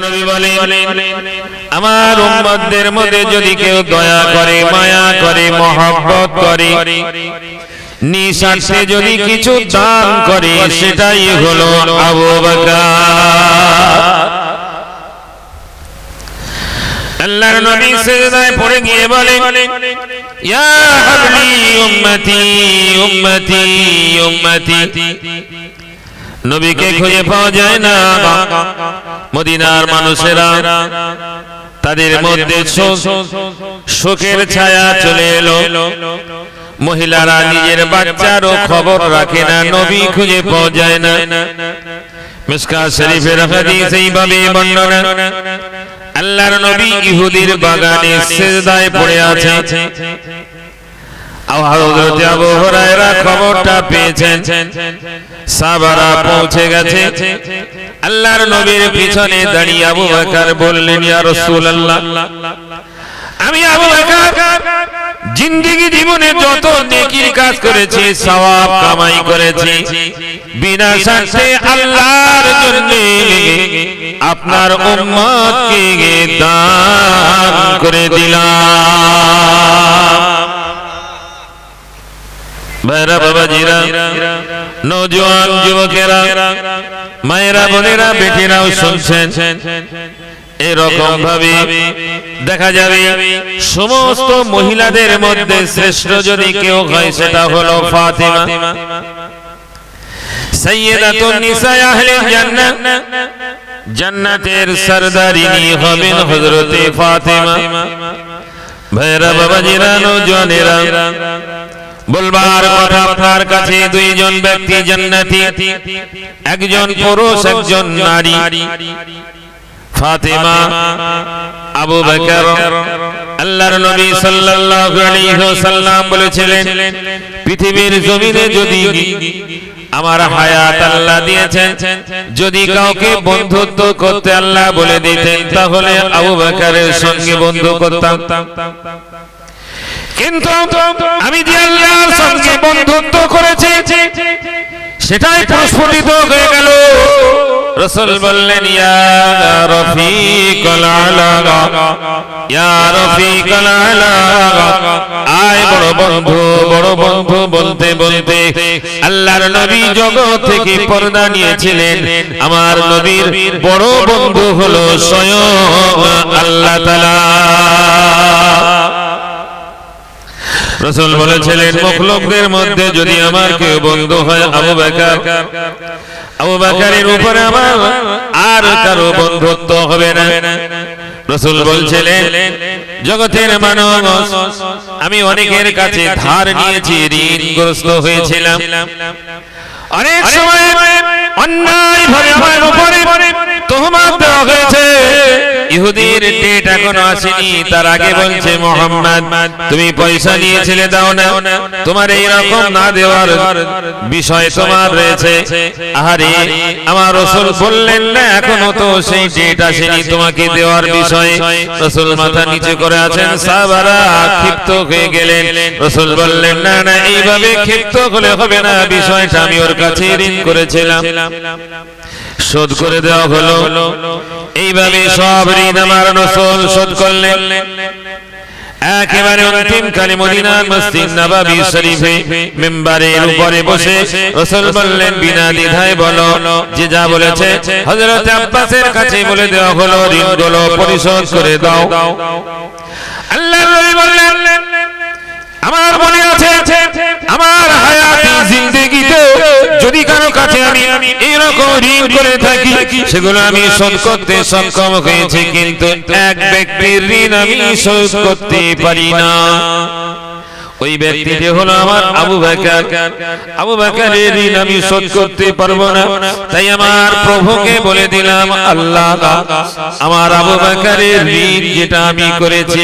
নবী বলেন আমার উম্মতদের মধ্যে যদি কেউ দয়া করে মায়া করে মহব্বত করে নিঃস্বার্থে যদি কিছু দান করে সেটাই হলো আবু বকর। আল্লাহর নবী সিজদায় পড়ে গিয়ে বলেন ইয়া হাবলি উম্মতি উম্মতি উম্মতি। নবীকে খুঁজে পাওয়া যায় না। মদিনার মানুষেরা তাদের মধ্যে শোকের ছায়া চলে এলো। মহিলারা নিজের বাচ্চারও খবর রাখে না, নবী খুঁজে পাওয়া যায় না। মিশকাত শরীফের হাদিস এইভাবে বর্ণনা, আল্লাহর নবী ইহুদির বাগানে সিজদায় পড়ে আছে। হযরত আবু হুরায়রা খবরটা পেয়েছেন, সাহাবারা পৌঁছে গেছে। আল্লাহর নবীর পিছনে দাঁড়িয়ে আবু বকর বললেন ইয়া রাসূলুল্লাহ, আমি আবু বকর জিন্দেগি জীবনে যত নেকির কাজ করেছি, সওয়াব কামাই করেছি, বিনা স্বার্থে আল্লাহর জন্য আপনার উম্মতকে দান করে দিলাম। ভাইরা বাবাজিরা, নওজোয়ান যুবকেরা, মায়েরা বোনেরা বেটিরাও শুনছেন। এরকম ভাবে দেখা যাবে সমস্ত মহিলাদের মধ্যে শ্রেষ্ঠ যদি কেউ হয় সেটা হলো ফাতিমা, সাইয়্যিদাতুন নিসা আহলিল জান্নাহ। জান্নাতের সরদারিনী হবেন হযরতে ফাতিমা। ভাইরা বাবাজিরা, নওজোয়ানেরা, বলবার কথা আপনার কাছে দুইজন ব্যক্তি জান্নাতি, একজন পুরুষ একজন নারী। ফাতিমা, আবু বকর। আল্লাহর নবী সাল্লাল্লাহু আলাইহি ওয়াসাল্লাম বলেছিলেন পৃথিবীর জমিনে যদি আমার হায়াত আল্লাহ দিয়েছেন, যদি কাউকে বন্ধুত্ব করতে আল্লাহ বলে দিতেন তাহলে আবু বকরের সঙ্গে বন্ধু করতাম। কিন্তু আমি যে আল্লাহর সঙ্গে বন্ধুত্ব করেছি সেটাই প্রস্ফুটিত হয়ে গেল। রাসূল বললেন ইয়া রফিকুল আলা, ইয়া রফিকুল আলা, আয় বড় বন্ধু, বড় বন্ধু বলতে বলতে আল্লাহর নবী জগৎ থেকে পর্দা নিয়েছিলেন। আমার নবীর বড় বন্ধু হলো স্বয়ং আল্লাহ তাআলা। রাসূল বলেছিলেন মখলুকদের মধ্যে যদি আমার কেউ বন্ধু হয় আবু বকর, আবু বকরের উপরে আমার আর কারো বন্ধুত্ব হবে না। রাসূল বলছিলেন জগতের মানুষ, আমি অনেকের কাছে ধার নিয়েছি, ঋণগ্রস্ত হয়েছিলাম। অনেক সময় অন্যায় ভাবে আমার উপরে তোহমত দেওয়া হয়েছে। ইহুদির ডেট এখনো আসেনি, তার আগে বলছে মুহাম্মদ তুমি পয়সা নিয়েছিলে দাও না, তোমার এই রকম না দেওয়ার বিষয় তোমার রয়েছে। আহারে আমার রাসূল বললেন না এখনো তো সেই ডেট আসেনি তোমাকে দেওয়ার বিষয়ে। রাসূল মাথা নিচু করে আছেন, সাহাবারা ক্ষিপ্ত হয়ে গেলেন। রাসূল বললেন না না, এইভাবে ক্ষিপ্ত হলে হবে না, বিষয়টা আমি ওর কাছে ঋণ করেছিলাম, শোধ করে দেওয়া হলো। এইভাবে সব ঋণ আমার রাসূল শোধ করলেন। একেবারে অন্তিম কালে মদিনার মসজিদ নববী শরীফে মিম্বারের উপরে বসে রাসূল বললেন বিনা দ্বিধায় বলো, যে যা বলেছে হযরত আব্বাসের কাছে বলে দেওয়া হলো, ঋণগুলো পরিশোধ করে দাও। আল্লাহর নবী বললেন আমার মনে আছে আমার হায়াতি জিন্দেগিতে যদি কারো কাছে আমি এরকম ঋণ করে থাকি সেগুলো আমি শোধ করতে সক্ষম হয়েছি, কিন্তু এক ব্যক্তির ঋণ আমি শোধ করতে পারি না। ওই ব্যক্তিটি হলো আমার আবু বকর। আবু বকরের ঋণ আমি শোধ করতে পারবো না, তাই আমার প্রভুকে বলে দিলাম আল্লাহ আমার আবু বকরের ঋণ যেটা আমি করেছি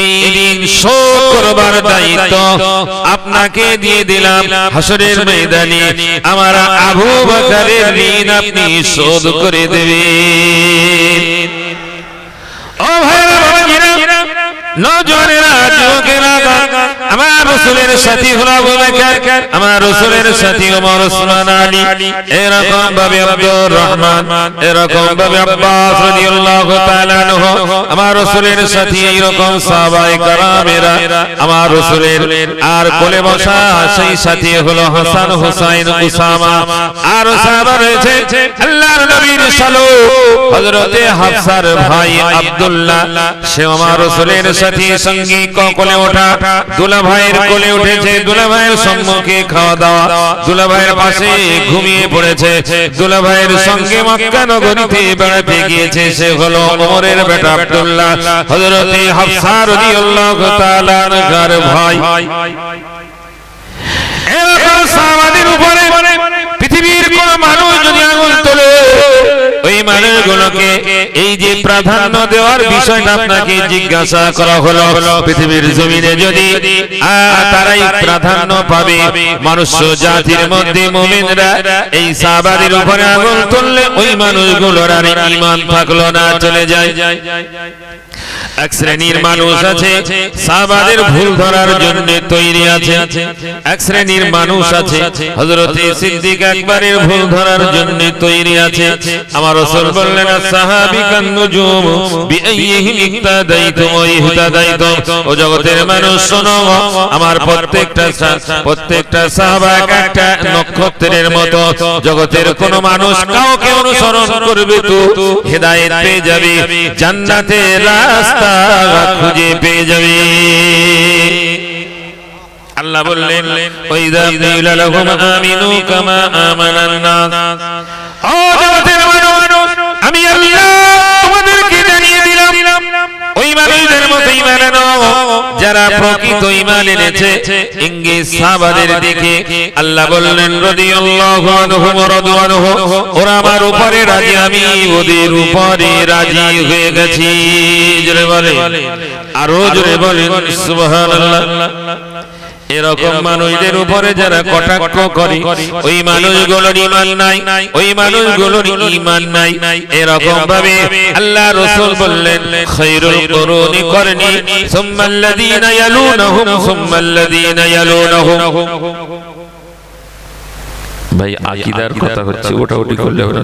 এই ঋণ শোধ করবার দায়িত্ব আপনাকে দিয়ে দিলাম। হাসরের ময়দানে আমার আবু বকরের ঋণ আপনি শোধ করে দেবেন। ও ভাইরা বাবাজিরা, নওজোয়ানেরা, যুবকেরা, আমার রাসূলের সাথী হলো আবু বকর, আমার রাসূলের সাথী ওমর ওসমান আলী, এরকম ভাবে আব্দুর রহমান, এরকম ভাবে আব্বাস রাদিয়াল্লাহু তাআলা আনহু, আমার রাসূলের সাথী এইরকম সাহাবায়ে কেরামেরা আমার রাসূলের আর কোলে বসা সেই সাথী হলো হাসান হুসাইন উসামা। আর সাহাবা রয়েছে আল্লাহর নবীর শালো হযরতে হাফসার ভাই আব্দুল্লাহ, সে আমার রাসূলের সাথী সঙ্গী কোলে ওঠা, দুলাভাইয়ের কোলে উঠেছে, দুলাভাইয়ের সম্মুখে খাওয়া দাওয়া, দুলাভাইয়ের পাশে ঘুমিয়ে পড়েছে, দুলাভাইয়ের সঙ্গে মক্কা নগরীতে বেড়াতে গিয়েছে, সে হলো ওমরের বেটা আব্দুল্লাহ, হযরতে হাফসা রাদিয়াল্লাহু তাআলা আনহার ভাই। এরকম সাহাবাদের উপরে পৃথিবীর কোন মানুষ যদি আঙুল তোলে, ওই মানুষগুলোকে এই যে প্রাধান্য দেওয়ার বিষয়টা আপনাকে জিজ্ঞাসা করা হলো, পৃথিবীর জমিনে যদি তারাই প্রাধান্য পাবে, মনুষ্য জাতির মধ্যে মুমিনরা এই সাহাবাদের উপরে আঙুল তুললে ওই মানুষগুলোর আর ঈমান থাকলো না, চলে যায়। এক শ্রেণীর মানুষ আছে সাহাবাদের ভুল ধরার জন্য তৈরি আছে, এক শ্রেণীর মানুষ আছে হযরতে সিদ্দিক আকবরের ভুল ধরার জন্য তৈরি আছে। আমার রাসূল বললেন সাহাবী কান নুজুম বিআইহিম ইহতাদাইতুম ওয়া ইহতাদাইতুম, ও জগতের মানুষ শোনো, আমার প্রত্যেকটা সাহাবা একটা নক্ষত্রের মতো, জগতের কোন মানুষ কাউকে অনুসরণ করবে তো হেদায়েত পেয়ে যাবে, জান্নাতের রাস্তা খুঁজে পেয়ে যাবে। আল্লাহ বললেন ওয়াইযা কিলা লাহুম আমিনু কামা আমানান নাস, ও জগতের মানুষ আমি আল্লাহ তোমাদেরকে জানিয়ে দিলাম ওই মানুষদের মতো ঈমান আনো যারা প্রকৃত ঈমান এনেছে। ইঙ্গিত সাহাবাদের দিকে আল্লাহ বললেন রাদিয়াল্লাহু আনহুম ওয়া রাদু আনহু, ওরা আমার উপরে রাজি, আমি ওদের উপরে রাজি হয়ে গেছি। জোরে বলে, আরো জোরে বলেন সুবহানাল্লাহ। এরকম মানুষদের উপরে যারা কটাক্ষ করে ওই মানুষগুলোর ঈমান নাই, ওই মানুষগুলোর ঈমান নাই। এরকম ভাবে আল্লাহ রাসূল বললেন খায়রুল কুরুনি করনি সুম্মাল্লাযীনা ইয়ালুনহুম সুম্মাল্লাযীনা ইয়ালুনহুম। ভাই আকীদার কথা হচ্ছে, ওটা ওটি করলে হবে না।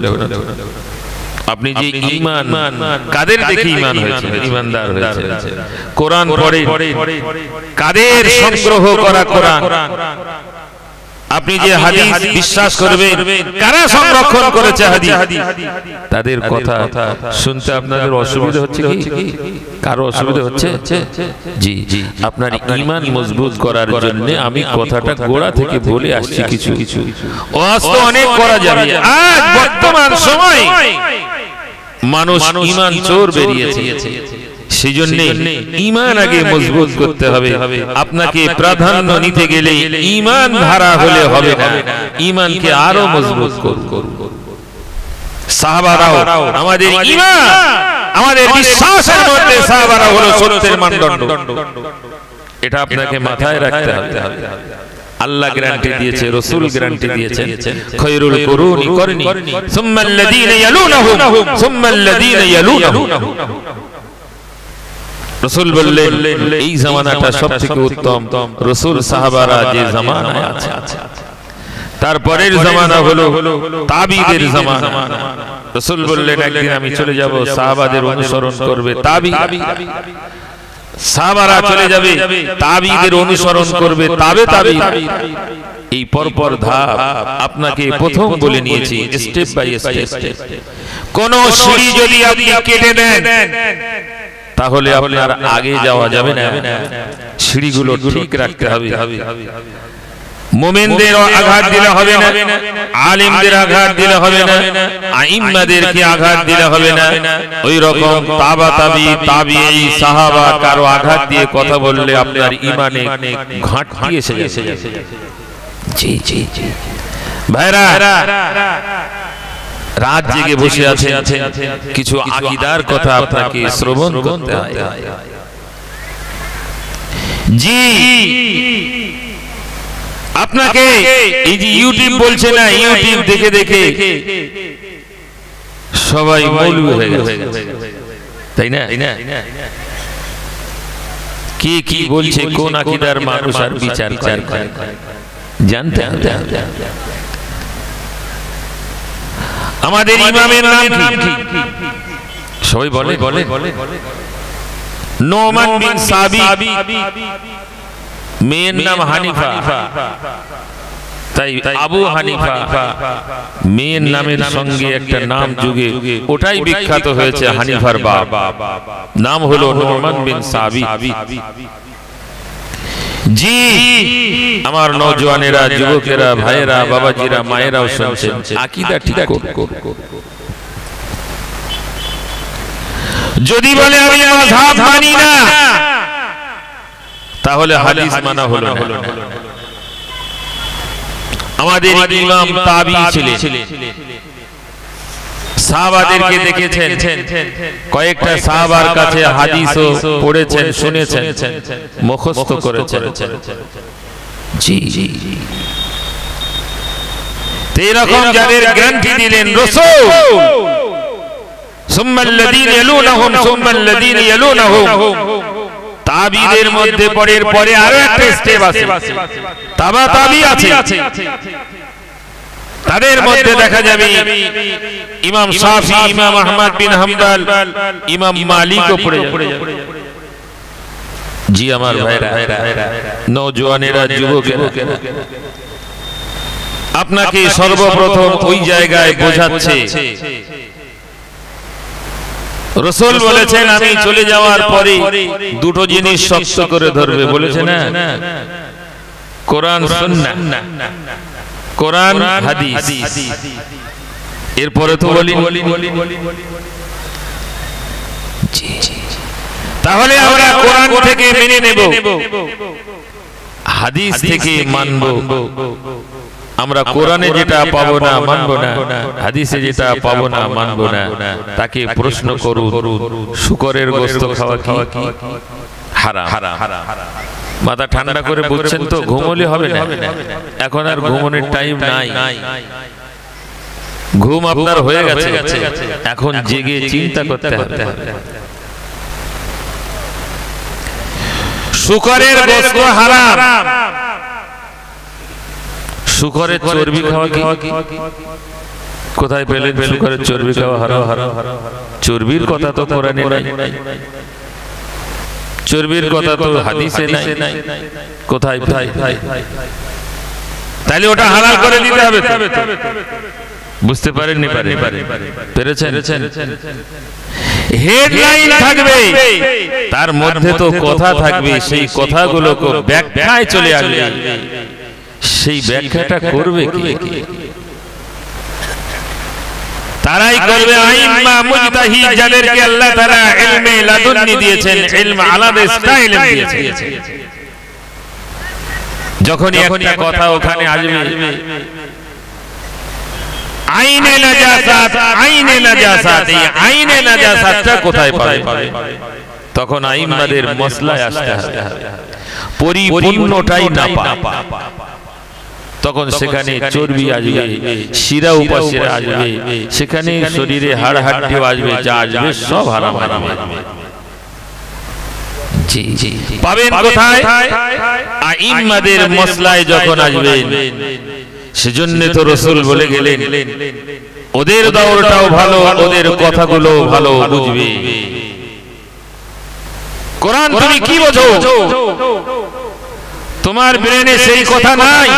আপনি যে ঈমান কাদের দেখে ঈমান হয়েছে, ঈমানদার হয়েছে, কোরআন পড়ে, কাদের সংগ্রহ করা কোরআন, আপনি যে হাদিস বিশ্বাস করবেন, কারা সংরক্ষণ করেছে হাদিস, তাদের কথা শুনতে আপনাদের অসুবিধা হচ্ছে কি? কারো অসুবিধা হচ্ছে? জি জি, আপনার ঈমান মজবুত করার জন্য আমি কথাটা গোড়া থেকে বলে আসছি। কিছু কিছু ওয়াজ তো অনেক করা যাবে, আজ বর্তমান সময় মানুষ ঈমান চোর বেরিয়েছে, সেজন্য ঈমান আগে মজবুত করতে হবে। আপনাকে প্রাধান্য নিতে গেলে ঈমান ধারা হলে হবে না, ঈমানকে আরো মজবুত করুন। সাহাবারাও আমাদের ঈমান, আমাদের বিশ্বাসের মধ্যে সাহাবারা হলো সত্যের মানদণ্ড, এটা আপনাকে মাথায় রাখতে হবে। আল্লাহ গ্যারান্টি দিয়েছে, রাসূল গ্যারান্টি দিয়েছে, খায়রুল কুরুনি করনি সুম্মাল্লাযীনা ইয়ালুনহুম সুম্মাল্লাযীনা ইয়ালুনহুম। রাসূল বললেন এই জামানাটা সবথেকে উত্তম, রাসূল সাহাবারা যে জামানায় আছে, তারপরের জামানা হলো তাবিঈদের জামানা। রাসূল বললেন একদিন আমি চলে যাব, সাহাবাদের অনুসরণ করবে তাবী, সাহাবারা চলে যাবে, তাবিঈদের অনুসরণ করবে তাবে তাবী। এই পরপর ধাপ আপনাকে প্রথম বলে নিয়েছি, স্টেপ বাই স্টেপ। কোন সিঁড়ি যদি আপনি কেটে দেন তাহলে আপনার আগে যাওয়া যাবে না, সিঁড়িগুলো ঠিক রাখতে হবে। মুমিনদের আঘাত দিলে হবে না, আলিমদের আঘাত দিলে হবে না, আইম্মাদেরকে আঘাত দিলে হবে না। ওই রকম তাবা তাবি তাবিঈ সাহাবা কারো আঘাত দিয়ে কথা বললে আপনার ঈমানে ঘাটতি এসে যাবে। জি জি জি ভাইরা, রাত জেগে বসে আছে, কিছু আকীদার কথা আপনাকে শ্রবণ করতে হয়। জি, আপনাকে এই যে ইউটিউব বলছে না, ইউটিউব দেখে দেখে সবাই মৌলবি হয়ে গেছে, তাই না? কে কি বলছে, কোন আকীদার মানুষ আর বিচার করে জানতে হবে। আমাদের ইমামের নাম কি? সবাই বলে নোমান বিন সাবিত, মেয়ের নাম হানিফা, তাই আবু হানিফা মেয়ের নামের সঙ্গে একটা নাম যুগে ওটাই বিখ্যাত হয়েছে হানিফার বাপ, নাম হলো নোমান বিন সাবিত। জি আমার নওজওয়ানেরা, যুবকেরা, ভাইয়েরা, বাবাজিরা, মায়েরাও শুনছেন, আকীদা ঠিক করুন। যদি বলে আমি মাযহাব মানি না, তাহলে হাদিস মানা হলো না। আমাদের ইমাম তাবী ছিলেন, সাহাবাদেরকে দেখেছেন, কয়েকটা সাহাবার কাছে হাদিসও পড়েছেন, শুনেছেন, মুখস্থ করেছেন। জি এরকম যাদের গ্যারান্টি দিলেন রাসূল, সুম্মাল্লাযীনা ইয়ালুনহুম সুম্মাল্লাযীনা ইয়ালুনহুম, তাবীদের মধ্যে পরে আরো একটা স্টেপ আছে, তাবা তাবী আছে। তাদের মধ্যে দেখা যাবে ইমাম শাফি, ইমাম আহমদ বিন হাম্বল, ইমাম মালিকও পড়ে যাবে। জি আমার ভাইরা, নওজওয়ানেরা, যুবকেরা, আপনাকে সর্বপ্রথম ওই জায়গায় বোঝাচ্ছে, রাসূল বলেছেন আমি চলে যাওয়ার পরে দুটো জিনিস শক্ত করে ধরবে, বলেছে না? কোরআন সুন্নাহ, কোরআন হাদিস। এরপরে তো বলি তাহলে আমরা কোরআন থেকে মেনে নেব, হাদিস থেকে মানব। আমরা কোরআনে যেটা পাবো না মানবো না, হাদিসে যেটা পাবো না মানবো না। তাকে প্রশ্ন করুন, শুকরের গোশত খাওয়া কি হারাম? মাথা ঠান্ডা করে বুঝছেন তো? ঘুমোলে হবে না, এখন আর ঘুমোনোর টাইম নাই। ঘুম আপনার হয়ে গেছে, এখন জেগে চিন্তা করতে হবে। শুকরের গোশত হারাম। শুকরের চর্বি খাওয়া কি? কোথায় পেলেন শুকরের চর্বি খাওয়া হারাম? চর্বির কথা তো কোরআনে নাই, চর্বির কথা তো হাদিসে নাই। কোথায়? তাহলে ওটা হালাল করে দিতে হবে। বুঝতে পারেননি? পেরেছেন? হেডলাইন থাকবে, তার মধ্যে তো কথা থাকবে, সেই কথাগুলোকে ব্যাখ্যায় চলে আসবে। সেই ব্যাখ্যাটা করবে কে? তারাই করবে আইম্মা মুজতাহিদ, যাদেরকে আল্লাহ তাআলা ইলমে লাদুন্নি দিয়েছেন, ইলম আলাদা স্টাইলে দিয়েছেন। যখনই একটা কথা ওখানে আসবে, আইনে নাজাসাত, আইনে নাজাসাত, এই আইনে নাজাসাতটা কোথায় পাবে? তখন আইম্মাদের মসলায় আসতে হবে, পরিপূর্ণটাই না পা, তখন সেখানে চর্বি আসবে, শিরা উপাশিরা আসবে, সেখানে শরীরে হাড় হাড্ডিও আসবে, যা আসবে সব হারাম হারাম। জি পাবেন কোথায়? আইম্মাদের মসলায় যখন আসবে। সেজন্য তো রাসূল বলে গেলেন, ওদের দৌড়টাও ভালো, ওদের কথাগুলো ভালো বুঝবে। কোরআন তুমি কি বোঝো? তোমার ব্রেনে সেই কথা নাই।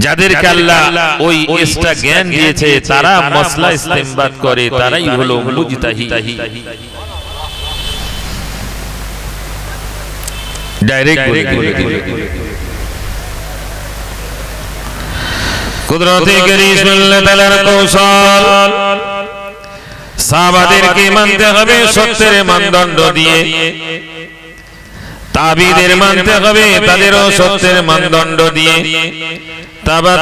যাদেরকে আল্লাহ ওই এক্সট্রা জ্ঞান দিয়েছে, তারা মসলা ইস্তেমবাদ করে, তারাই হলো মুজতাহিদ। ডাইরেক্ট বলে কুদরতে কারীম আল্লাহ তাআলার কৌশল, সাহাবাদেরকে মানতে হবে সত্যের মানদণ্ড দিয়ে, তাবিদের মানতে হবে তাদেরও সত্যের মানদণ্ড দিয়ে,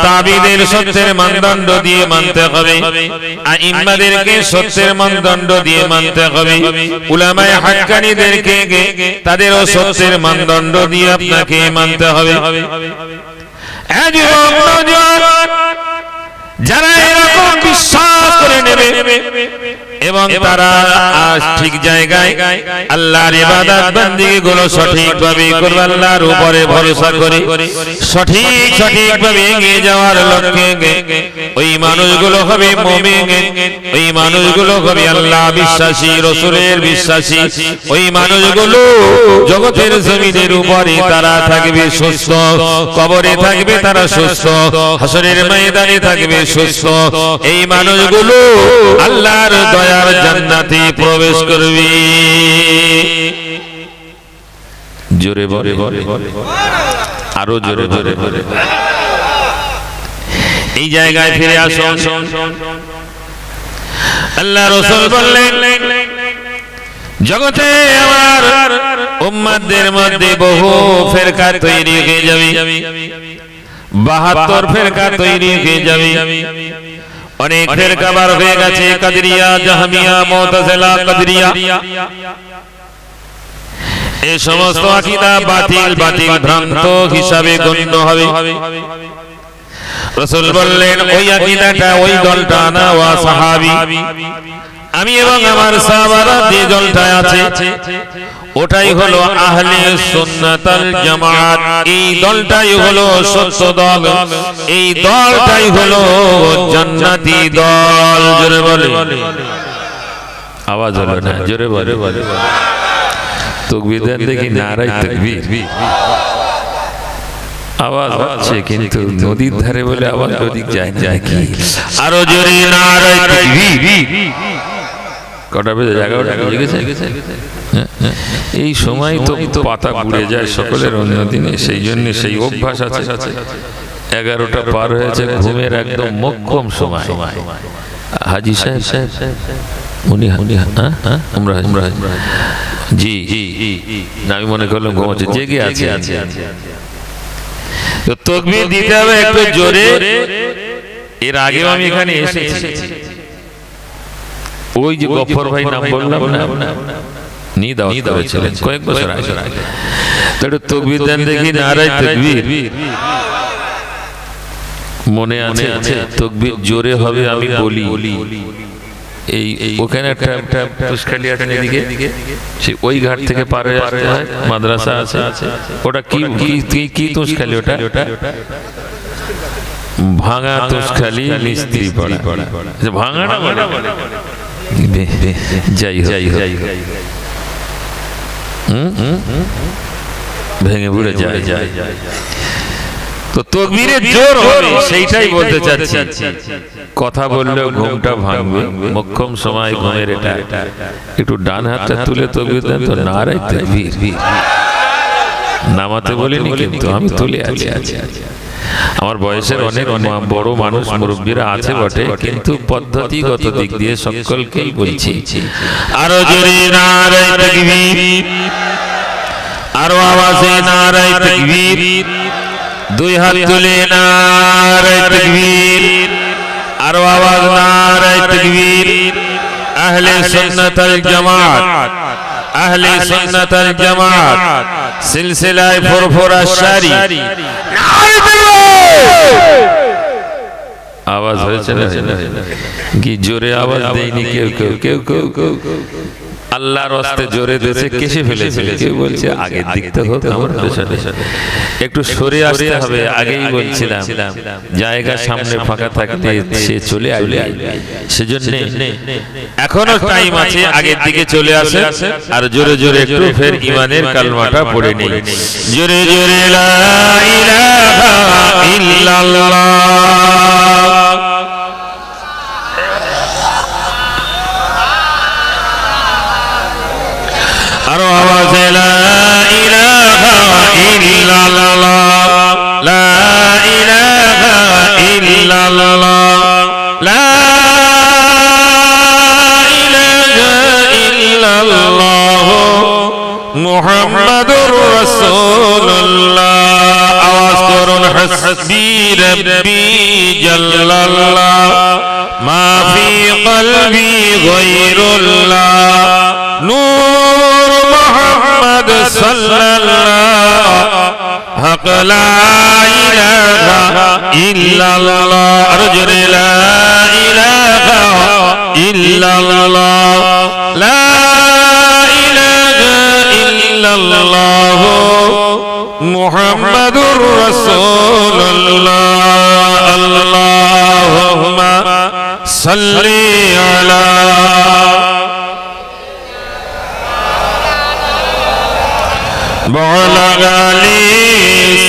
তাবিদের সত্যের মানদণ্ড দিয়ে মানতে হবে, আইম্মাদেরকে সত্যের মানদণ্ড দিয়ে মানতে হবে, উলামায়ে হাক্কানীদেরকে তাদেরও সত্যের মানদণ্ড দিয়ে আপনাকে মানতে হবে। যারা এরকম বিশ্বাস করে নেবে, এবং তারা ঠিক জায়গায় আল্লাহর ইবাদত বندگی গুলো সঠিকভাবে করবে, আল্লাহর উপরে ভরসা করে সঠিকভাবে এগিয়ে যাওয়ার লক্ষ্যে ওই মানুষগুলো হবে মুমিন, ওই মানুষগুলো হবে আল্লাহ বিশ্বাসী, রাসূলের বিশ্বাসী। ওই মানুষগুলো জগতের জমিনের উপরে তারা থাকবে সুস্থ, কবরে থাকবে তারা সুস্থ, হাসরের ময়দানে থাকবে সুস্থ। এই মানুষগুলো আল্লাহর দয়ার জান্নাতে প্রবেশ করবে। জোরে বলে আরো জোরে বলে। এই জায়গায় ফিরে আসুন। আল্লাহ রাসূল বললেন জগতে আমার উম্মতদের মধ্যে বহু ফিরকা তৈরি হয়ে যাবে, 72 ফিরকা তৈরি হয়ে যাবে। অনেক ফিরকা বার হয়ে গেছে, কাদরিয়া, জাহমিয়া, মুতাজিলা, কাদরিয়া। এই সমস্ত আকীদা বাতিল ভ্রান্ত হিসাবে গণ্য হবে। রাসূল বললেন ওই আকীদাটা, ওই দলটা না ওয়া সাহাবী, আমি এবং আমার সাহাবারা যে দলটায় আছে ওটাই হলো আহলে সুন্নাত ওয়াল জামাত। এই দলটাই হলো সত্য দল, এই দলটাই হলো জান্নাতি দল। জোরে বলে, আওয়াজ হলো না, জোরে বলে। তাকবীর দেন দেখি, নারায়ে তাকবীর। আওয়াজ হচ্ছে কিন্তু নদীর ধারে বলে আওয়াজ ওদিক যায় কি? আরো জোরে নারায়ে তাকবীর। কটা বেজে? 11টা। এই সময় তো পাতা পুড়ে যায় সকলের অন্যদিনে, সেই জন্য সেই অভ্যাস আছে। 11টা পার হয়েছে, ঘুমের একদম মোক্ষম সময়। হাজী সাহেব উনি আমরা জি আমি মনে করলাম ঘুমাচ্ছে, জেগে আছে। তো তাকবীর দিতে হবে একটু জোরে। এর আগেও আমি এখানে এসেছি, ওই যে গফর ভাই নাম বললাম না, দাওয়াত করেছিলেন কয়েক বছর আগে। তাহলে তাকবীর দেন দেখি, নারায়ে তাকবীর। মনে আছে? তাকবীর জোরে হবে, আমি বলি। এই ওখানে একটা পুষ্কালিয়াটার এদিকে, সে ওই ঘাট থেকে পার হয়ে আসতে হয়, মাদ্রাসা আছে। ওটা কি তুষখালি? ওটা ভাঙা তুষখালি, মিস্ত্রি পাড়া। ভাঙাটা যাই ভেঙে পুড়ে যায়। তো তাকবীরের জোর হবে, সেইটাই বলতে চাচ্ছি। কথা বললেও ঘুমটা ভাঙবে, মোক্ষম সময় ঘুমের। এটা একটু ডান হাতটা তুলে তাকবীর দেন তো, নারায়ে তাকবীর। নামাতে বলিনি কিন্তু আমি তুলে আছি। আমার বয়সের অনেক বড় মানুষ, মুরব্বীরা আছে বটে, কিন্তু পদ্ধতিগত দিক দিয়ে সকলকেই বলছি। আরো জোরে নারায়ে তাকবীর, আরো আওয়াজে নারায়ে তাকবীর। দুই হাত তুলে নারায়ে তাকবীর, আরো আওয়াজ নারায়ে তাকবীর। আহলে সুন্নাত ওয়াল জামাত, আহলে সুন্নাত ওয়াল জামাত সিলসিলায়ে ফুরফুরা শারি। আওয়াজ হয়েছে না কি? জোরে আওয়াজ দেয়নি কেউ। আল্লাহর রাস্তে জোরে দিয়েছে, কেসে ফেলেছে। কেউ বলছে আগের দিকটা হোক, আমার পেছনে একটু সরে আসতে হবে। আগেই বলছিলাম জায়গা সামনে ফাঁকা থাকলে সে চলে আসবে, সেজন্য এখনো টাইম আছে, আগের দিকে চলে আসে। আর জোরে জোরে একটু ফের ঈমানের কালমাটা পড়ে নেই। জোরে জোরে লা ইলাহা ইল্লাল্লাহ, আরো আওয়াজে লা ইলাহা ইল্লাল্লাহ, লা ইলাহা ইল্লাল্লাহ, লা ইলাহা ইল্লাল্লাহ মুহাম্মাদুর রাসূলুল্লাহ। আওয়াজ করুন, হাসবি রাব্বি জাল্লাল্লাহ, মা ফি কলবি গায়রুল্লাহ, নূর মুহাম্মদ সাল্লাল্লাহ, হক লা ইলাহা ইল্লাল্লাহ। আর জোরে লা ইলাহা ইল্লাল্লাহ, সাল্লি আলা বালাগালি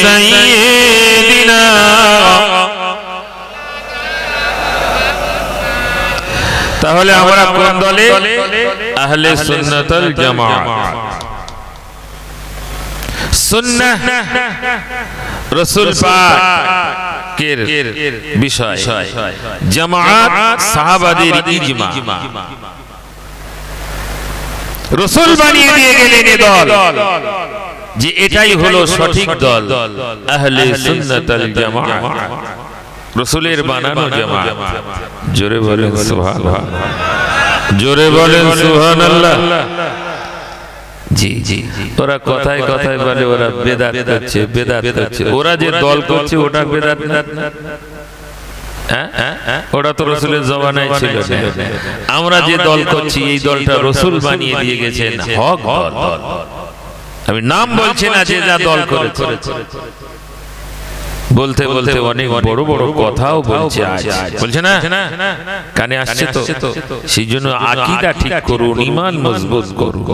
সাইয়্যিদিনা। তাহলে আমরা কোন দলে? আহলে সুন্নাত ওয়াল জামাত। সুন্নাহ রাসূল পাকের বিষয়, জামাত সাহাবাদের ইজমা। রাসূল বানিয়ে দিয়ে গেলেন এই দল যে এটাই হলো সঠিক দল, আহলে সুন্নাত ওয়াল জামাত, রাসূলের বানানো জামাত। জোরে বলেন সুবহানাল্লাহ, জোরে বলেন সুবহানাল্লাহ। জি জি, ওরা কথায় কথায় বলে ওরা বেদাত করছে, বেদাত করছে। ওরা যে দল করছে ওটা বেদাত না? ওটা তো রাসূলের জমানায় ছিল না। আমরা যে দল করছি এই দলটা রাসূল বানিয়ে দিয়ে গেছেন, হক দল। আমি নাম বলছি না যে যা দল করেছে। বলতে বলতে অনেক বড় বড় কথাও বলছে, বলছে না, কানে আসছে তো। সেই জন্য আকীদা ঠিক করুন, ঈমান মজবুত করুন।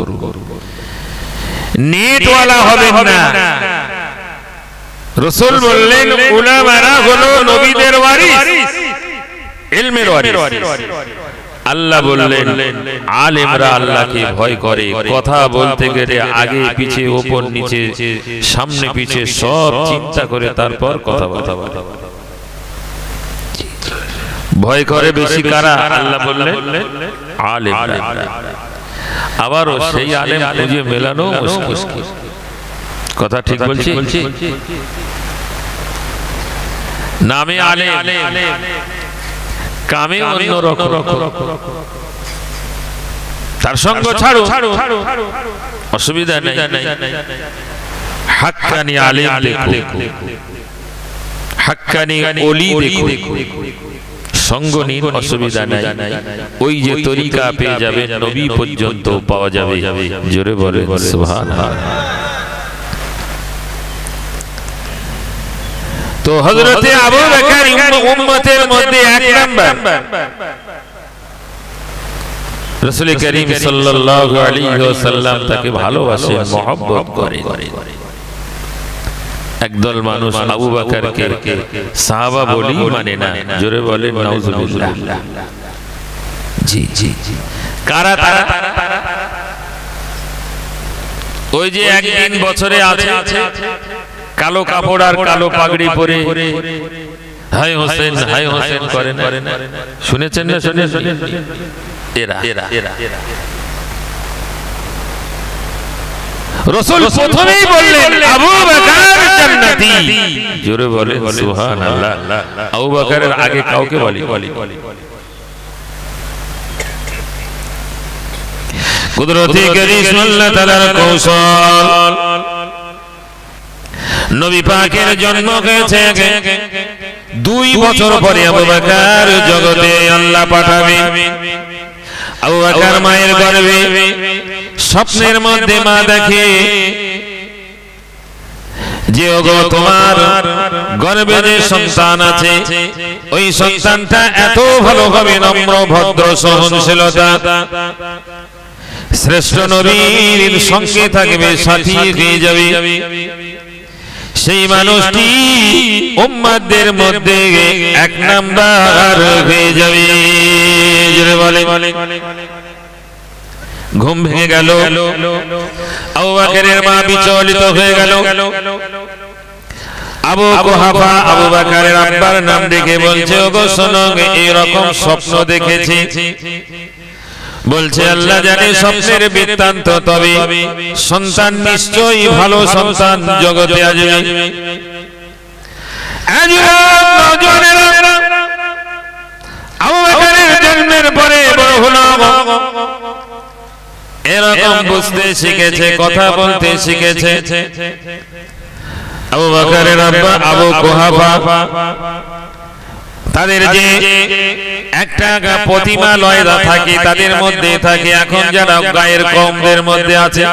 নেটওয়ালা হবেন না। রাসূল বললেন উলামারা হলো নবীদের ওয়ারিস, ইলমের ওয়ারিস। আল্লাহ বললেন আলেমরা আল্লাহকে ভয় করে, কথা বলতে গেলে আগে পিছে উপর নিচে সামনে পিছে সব চিন্তা করে তারপর কথা বলে। ভয় করে বেশি কারা? আল্লাহ বললেন আলেমরা। আবারও সেই আলেম খুঁজে মেলানো মুশকিল। কথা ঠিক বলছি? নামে আলেম, কামে অন্য রকম। তার সঙ্গ ছাড়ো, অসুবিধা নেই। হাক্কানি আলেম দেখো, হাক্কানি ওলি দেখো, সঙ্গ নিন, অসুবিধা নাই। ওই যে তরিকা পেয়ে যাবে, নবী পর্যন্ত পাওয়া যাবে। জোরে বলেন সুবহানাল্লাহ। তো হযরতে আবু বকর উম্মতের মধ্যে এক নাম্বার। রাসূল করিম সাল্লাল্লাহু আলাইহি ওয়াসাল্লাম তাকে ভালোবাসেন, মহব্বত করেন। একদল মানুষ আবু বকরকে সাহাবা বলি মানে না। জোরে বলেন নাউজুবিল্লাহ। জি জি, কারা তারা? ওই যে একদিন বছরে আছে কালো কাপড় আর কালো পাগড়ি পরে হাই হোসেন হাই হোসেন করেন, শুনেছেন না? শুনেছেন? এরা রাসূল প্রথমেই বললেন আবু বকর জান্নাতি। জোরে বলেন সুবহানাল্লাহ। আবু বকরের আগে কাউকে বলি? কুদরতি করিম আল্লাহ তাআলার কৌশল। নবী পাকের জন্ম হয়েছে 2 বছর পরে আবু বকর জগতে আল্লাহ পাঠাবে। আবু বকর মায়ের গর্ভে স্বপ্নের মধ্যে মা দেখে যে ওগো তোমার গর্ভে যে সন্তান আছে ওই সন্তানটা এত ভালো হবে, নম্র ভদ্র সহনশীলতা, শ্রেষ্ঠ নবীর সঙ্গে থাকবে, সাথী হয়ে যাবে। সেই মানুষটি উম্মতদের মধ্যে এক নাম্বার হয়ে যাবে। জোরে বলে। ঘুম ভেঙে গেল, আবু বকরের মা বিচলিত হয়ে গেল। আবু কুহাফা আবু বকরের আব্বার নাম ডেকে বলছে ওগো শোনো, এরকম স্বপ্ন দেখেছি। বলছে আল্লাহ জানে স্বপ্নের বৃত্তান্ত, তবে সন্তান নিশ্চয়ই ভালো সন্তান জগতে আসবে। আবু বকরের জন্মের পরে বড় হলো, এরকম বুঝতে শিখেছে, কথা বলতে শিখেছে। আবু বকরের আব্বা আবু কুহাফা তাদের যে একটা প্রতিমা লয়দা থাকে তাদের মধ্যে থাকে, এখন যারা গায়ের কমদের মধ্যে আছে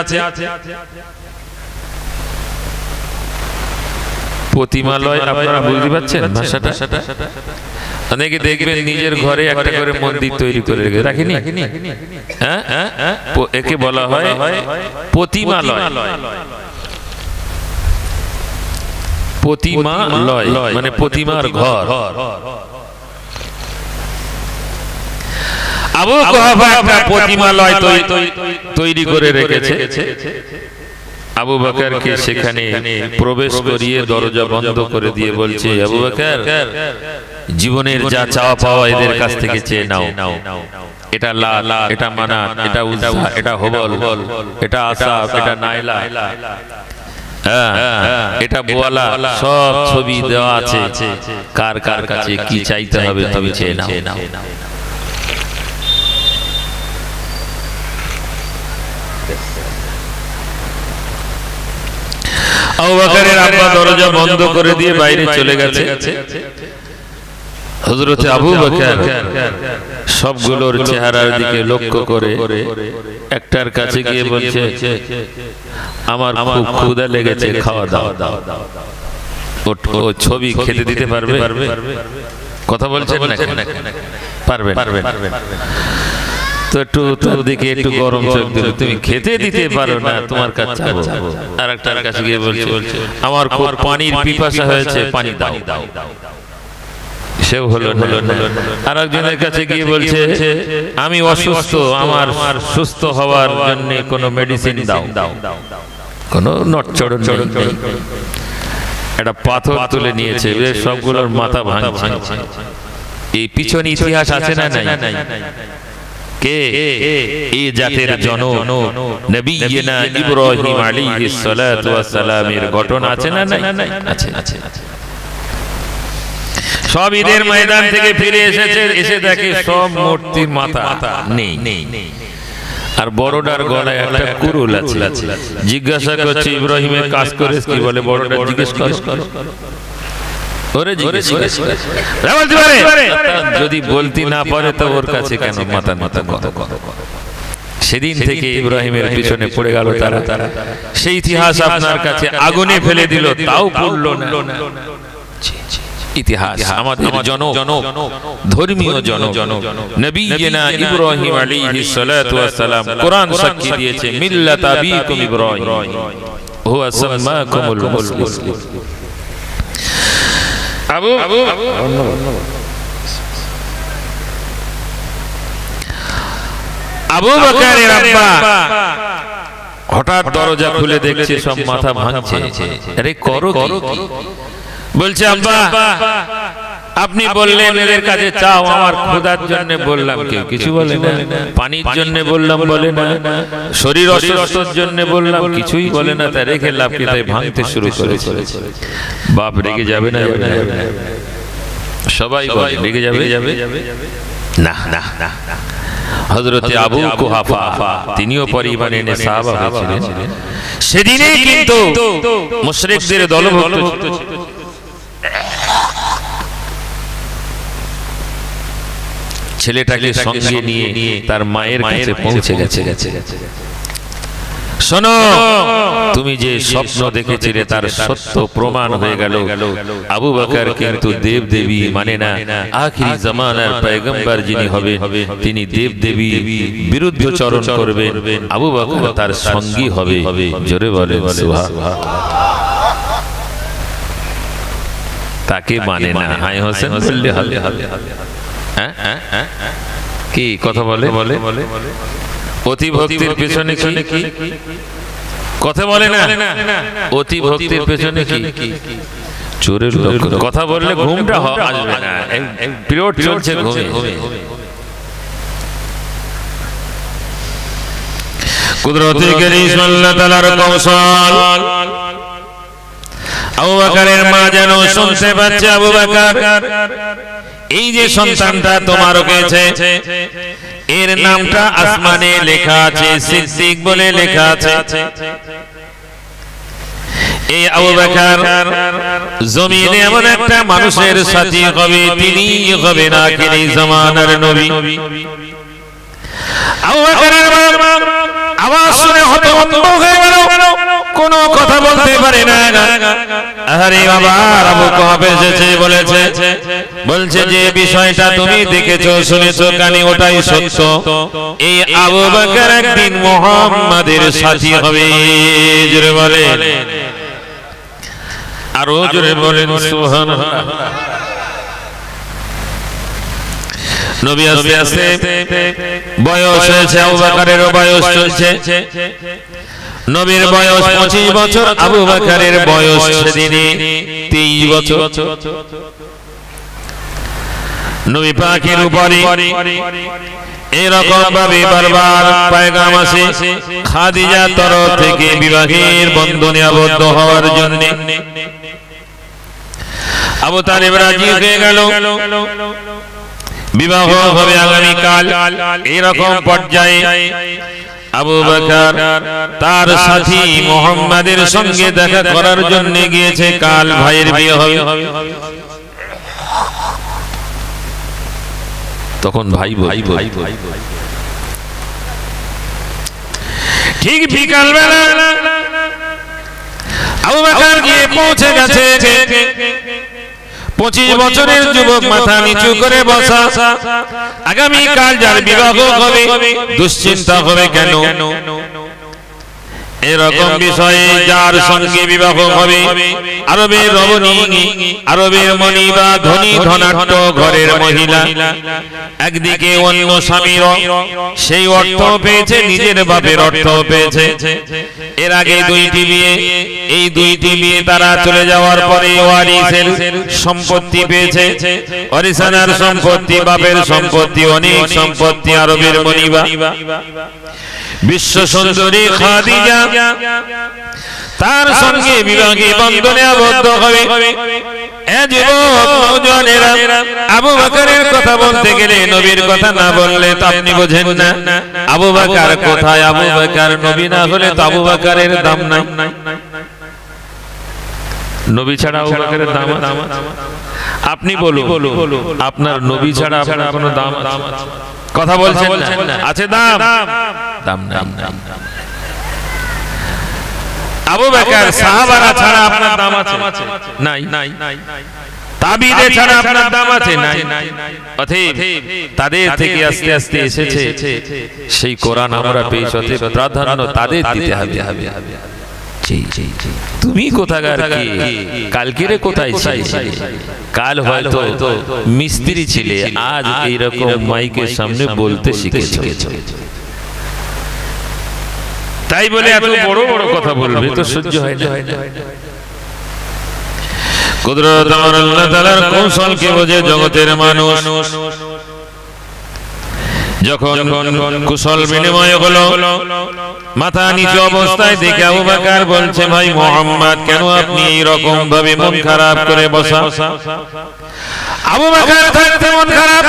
প্রতিমালয় আপনারা বুঝতে পারছেন ভাষাটা? অনেকে দেখবেন নিজের ঘরে একটা করে মন্দির তৈরি করে রাখেনি, হ্যাঁ, একে বলা হয় প্রতিমালয়। প্রতিমালয় মানে প্রতিমার ঘর। আবু কুহাফা একটা প্রতিমালয় তৈরি করে রেখেছে। আবু বকরকে সেখানে প্রবেশ করিয়ে দরজা বন্ধ করে দিয়ে বলছে, আবু বকর, জীবনের যা চাওয়া পাওয়া এদের কাছ থেকে চেয়ে নাও। এটা লাল, এটা মানাত, এটা উযা, এটা হুবল, এটা আসাফ, এটা নাইলা, এটা বোয়ালা, সব ছবি দেওয়া আছে। কার কার কাছে কি চাইতে হবে তুমি চেয়ে নাও। আবু বকরের আব্বা দরজা বন্ধ করে দিয়ে বাইরে চলে গেছে। হযরত আবু বকর সবগুলোর চেহারার দিকে লক্ষ্য করে একটার কাছে গিয়ে বলছে, আমার খুব ক্ষুধা লেগেছে, খাওয়া দাও। ও ছবি খেতে দিতে পারবে? কথা বলছেন না? পারবে। তো একটু তোর দিকে একটু গরম চোখ দিল, তুমি খেতে দিতে পারো না, তোমার কাছে যাবো। আর একটার কাছে গিয়ে বলছে, আমার খুব পানির পিপাসা হয়েছে, পানি দাও। সেও হলো না। আর একজনের কাছে গিয়ে বলছে, আমি অসুস্থ, আমার সুস্থ হওয়ার জন্য কোনো মেডিসিন দাও। কোনো নড়চড় নেই। একটা পাথর তুলে নিয়েছে, সবগুলোর মাথা ভাঙছে। এই পিছনে ইতিহাস আছে না নাই? কে এই জাতের জনক নবিয়না ইব্রাহিম আলাইহিস সালাতু ওয়াস সালামের ঘটনা আছে না নাই? আছে। সব ঈদের ময়দান থেকে ফিরে এসেছে, এসে দেখে সব মূর্তির মাথা নেই। আর বড়টার গলায় একটা কুরুল আছে। জিজ্ঞাসা করছে, ইব্রাহিমের কাজ করে কি? বলে, বড়টা জিজ্ঞেস করো। যদি বলতে না পারে তো ওর কাছে কেন মাথা কথা? সেদিন থেকে ইব্রাহিমের পিছনে পড়ে গেল তারা। সেই ইতিহাস আপনার কাছে আগুনে ফেলে দিল, তাও পড়ল না। ইতিহাস আমাদের জনক, ধর্মীয় জনক নবিয়না ইব্রাহিম আলাইহিস সালাতু ওয়াস সালাম কোরআন সাক্ষী দিয়েছে, মিল্লাত আবিকুম ইব্রাহিম হুয়া সাম্মাকুমুল মুসলিম। আবু বকরের আব্বা হঠাৎ দরজা খুলে দেখছে সব মাথা ভাঙছে। আরে করো কি? বলছে, আব্বা আপনি বললেন এদের কাছে চাও, আমার খোদার জন্য বললাম, কেউ কিছু বলে না। পানির জন্য বললাম, বলে না। শরীর অসুস্থর জন্য বললাম, কিছুই বলে না। তা রেখে লাভ কি? তাই ভাঙতে শুরু করেছে। বাপ রেগে যাবে না? সবাই বলে রেগে যাবে না। হযরতে আবু কুহাফা তিনিও পরিমাণে এনে সাহাবা হয়েছিলেন। সেদিনেই কিন্তু মুশরিকদের দলভুক্ত ছেলেটাকে সঙ্গে নিয়ে তার মায়ের কাছে পৌঁছে গেছে। শোনো, তুমি যে স্বপ্ন দেখেছিলে তার সত্য প্রমাণ হয়ে গেল। আবু বকর কিন্তু দেব দেবী মানে না। আখিরি জামানার পয়গম্বর যিনি হবে, তিনি দেব দেবী বিরুদ্ধচরণ করবেন। আবু বকর তার সঙ্গী হবে। জোরে বলেন সুবহানাল্লাহ। তাকে মানে না। হাই হোসেন বললে হবে। কি কথা বলে? অতি ভক্তির পেছনে কি কথা বলে না? অতি ভক্তির পেছনে কি? চোরের কথা বললে ঘুমটা আসবে না। পিরিয়ড চলছে ঘুমে। কুদরতে কারীম আল্লাহ তাআলার কৌশল। আবু বকরের মা যেন শুনতে পাচ্ছে, আবু বকর এই যে সন্তানটা তোমার হয়েছে, এর নামটা আসমানে লেখা আছে, সিদ্দিক বলে লেখা আছে। এই আবু বকর জমিনে এমন একটা মানুষের সাথী হবে, তিনি হবেন আখিরি জামানার নবী। আবু বকরের আওয়াজ শুনে হতভম্ব হয়ে গেল। কোনো কথা বলতে পারে না। আরে বাবা, আবু কাহাব এসেছে বলছে যে বিষয়টা তুমি দেখেছো শুনেছো কানে ওটাই সত্য। এই আবু বকর একদিন মুহাম্মাদের সাথী হবে। জোরে বলেন, আরো জোরে বলেন সুবহানাল্লাহ। নবী আস্তে আস্তে বয়স হয়েছে, আবু বকরের বয়স চলছে। নবীর বয়স 25 বছর, আবু বকরের বয়স সেদিনে 23 বছর। নবী পাকের উপরে এরকম ভাবে বারবার পয়গাম আসে খাদিজার তরফ থেকে বিবাহের বন্ধনে আবদ্ধ হওয়ার জন্য। আবু তালিব রাজি হয়ে গেল, বিবাহ হবে আগামীকাল। এরকম পর্যায়ে আবু বকর তার সাথী মুহাম্মাদের সঙ্গে দেখা করার জন্য গিয়েছে, কাল ভাইয়ের বিয়ে হবে। তখন ভাই ঠিক বিকাল বেলা আবু বকর গিয়ে পৌঁছে গেছে। 25 বছরের যুবক মাথা নিচু করে বসা। আগামী কাল যার বিবাহ হবে, দুশ্চিন্তা হবে কেন? এরকম বিষয়ে যার সঙ্গে বিবাহ হবে আরবের রমণী, আরবের মণি বা ধনী ধনাঢ্য ঘরের মহিলা, একদিকে অন্য স্বামীর সেই অর্থ পেয়েছে, নিজের বাপের অর্থ পেয়েছে। এর আগে 2টি বিয়ে, এই 2টি বিয়ে তারা চলে যাওয়ার পরে ওয়ারিসের সম্পত্তি পেয়েছে। ওয়ারিসানার সম্পত্তি, বাপের সম্পত্তি, অনেক সম্পত্তি। আরবের মনিবা বিশ্ব সুন্দরী খাদিজা তার সঙ্গে বিবাহে বন্ধনে আবদ্ধ হবে। আবু বকরের কথা বলতে গেলে নবীর কথা না বললে তো আপনি বোঝেন না আবু বকর কোথায়। আবু বকর নবী না হলে তো আবু বকরের দাম নাই। নবী ছাড়া আবু বকরের দাম আছে? আপনি বলুন, আপনার নবী ছাড়া আপনার কোনো দাম আছে? কথা বলছেন না, আছে দাম? দাম নাই। আবু বকর সাহাবারা ছাড়া আপনার দাম আছে? নাই। তাবিঈন ছাড়া আপনার দাম আছে? নাই। অতএব তাদের থেকে আস্তে আস্তে এসেছে সেই কোরআন আমরা পেয়েছি, অতএব প্রাধান্য তাদের দিতে হবে। তুমি কোথাকার কি? কালকেরে কোথায় ছিলে? কাল হয়তো মিস্ত্রি ছিলে, আজ এইরকম মাইকের সামনে বলতে শিখেছো। তাই বলে এত বড় বড় কথা বলবে তো সহ্য হয় না। কুদরত আমার আল্লাহ তাআলার কৌশলকে বোঝে জগতের মানুষ। যখন কুশল বিনিময় হলো, মাথা নিচু অবস্থায় দেখে আবু বকর বলছে, ভাই মুহাম্মদ, কেন আপনি এরকম ভাবে মন খারাপ করে বসা? আবু বকর থাকতে মন খারাপ,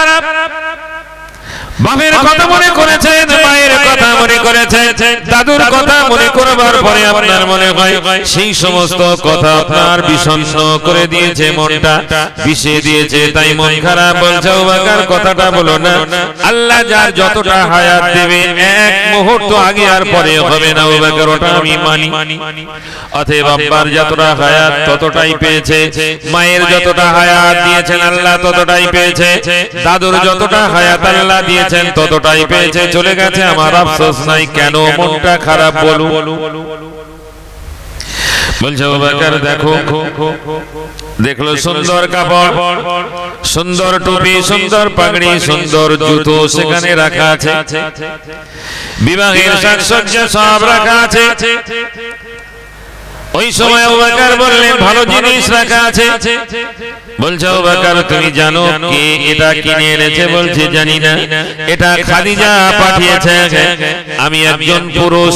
বাপের কথা মনে করেছেন, মায়ের কথা মনে করেছেন, দাদুর কথা মনে করবার পরে আপনার মনে হয় সেই সমস্ত কথা আপনার বিষণ্ণ করে দিয়েছে, মনটা বিষে দিয়েছে, তাই মন খারাপ। বলছে আবু বকর কথাটা বলো না, আল্লাহ যার যতটা হায়াত দেবে এক মুহূর্ত আগে আর পরে হবে না আবু বকর, ওটা আমি মানি। অতএব আব্বার যতটা হায়াত ততটাই পেয়েছে, মায়ের যতটা হায়াত দিয়েছেন আল্লাহ ততটাই পেয়েছে, দাদুর যতটা হায়াত আল্লাহ দিয়েছেন ততটাই পেয়েছে, চলে গেছে, আমার আফসোস নাই, কেন মনটা খারাপ বলু? বলছে আবু বকর দেখলো সুন্দর কাপড়, সুন্দর টুপি, সুন্দর পাগড়ি, সুন্দর জুতো সেখানে রাখা আছে, বিবাহের সাজসজ্জা সব রাখা আছে। ওই সময় আবু বকর বললেন, ভালো জিনিস রাখা আছে। বলছে আবু বকর তুমি জানো কে এটা কিনে এনেছে? বলছে জানি না, এটা খাদিজা পাঠিয়েছে। আমি একজন পুরুষ,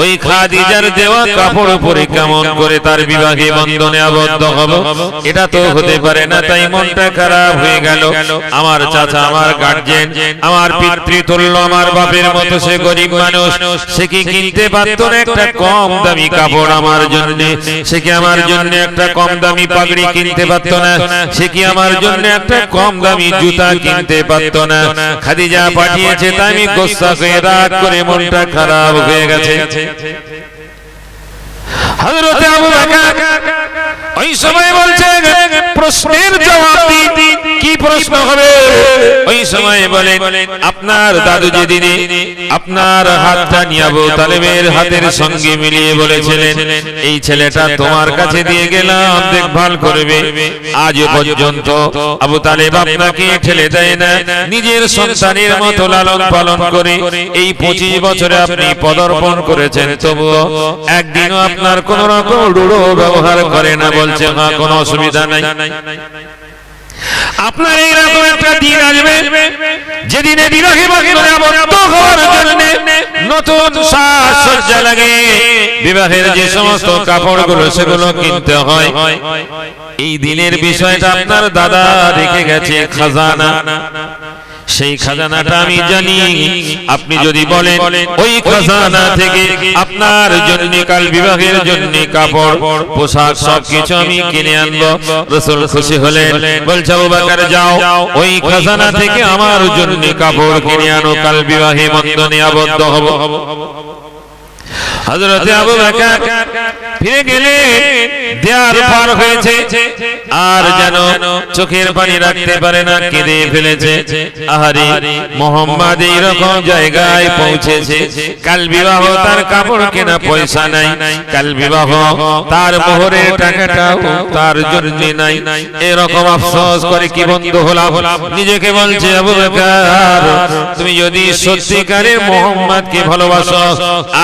ওই খাদিজার দেওয়া কাপড় পরে কেমন করে তার বিবাহে বন্ধনে আবদ্ধ হব? এটা তো হতে পারে না। তাই মনটা খারাপ হয়ে গেল। আমার চাচা, আমার গার্জিয়ান, আমার পিতৃতুল্য, আমার বাপের মতো সে গরিব মানুষ, সে কি কিনতে পারত না একটা কম দামি কাপড় আমার জন্য? সে কি আমার জন্য একটা কম দামি পাগড়ি কিনতে পারত না? সে কি আমার জন্য একটা কম দামি জুতা কিনতে পারত না? খাদিজা পাঠিয়েছে, তাই আমি গোসা হয়ে রাগ করে মনটা খারাপ হয়ে গেছে। হযরত আবু বকর ওই সময় বলছে প্রশ্নের জবাব দিই। কি প্রশ্ন হবে? ওই সময় বলেন আপনার দাদু যেদিনে আপনার হাতটা নিয়ে আবু তালেবের হাতের সঙ্গে মিলিয়ে বলেছিলেন এই ছেলেটা তোমার কাছে দিয়ে গেলাম দেখভাল করবে, আজ পর্যন্ত আবু তালেব আপনাকে ঠেলে দেয় না, নিজের সন্তানের মতো লালন পালন করে এই 25 বছরে আপনি পদার্পণ করেছেন, তবুও একদিনও আপনার কোন রকম রূঢ় ব্যবহার করে না। বলছে হ্যাঁ, কোনো অসুবিধা নাই। আপনার এইরকম একটা দিন আসবে যেদিনে বিবাহে বন্ধনে আবদ্ধ হওয়ার জন্য নতুন সাজসজ্জা লাগে, বিবাহের যে সমস্ত কাপড়গুলো সেগুলো কিনতে হয়। এই দিনের বিষয়টা আপনার দাদা রেখে গেছে খাজানা, সেই খাজানাটা আমি জানি। আপনি যদি বলেন ওই খাজানা থেকে আপনার জন্য কাল বিবাহের জন্য কাপড় পোশাক সবকিছু আমি কিনে আনবো, রাসূল খুশি হলেন। বলছে আবু বকর যাও ওই খাজানা থেকে আমার জন্য কাপড় কিনে আনো, কাল বিবাহে বন্ধনে আবদ্ধ হব। হযরত আবু বকর ফিরে গেলে দেয়াল পার হয়েছে আর যেন চোখের পানি রাখতে পারে না, কেঁদে ফেলেছে। আহারে মুহাম্মদ এইরকম জায়গায় পৌঁছেছে, কাল বিবাহ তার কাপড় কেনা পয়সা নাই, কাল বিবাহ তার মোহরের টাকাটাও তার জন্য নাই। এরকম আফসোস করে কি বন্ধু হলাম। নিজেকে বলছে আবু বকর তুমি যদি সত্যিকারের মুহাম্মদকে ভালোবাসো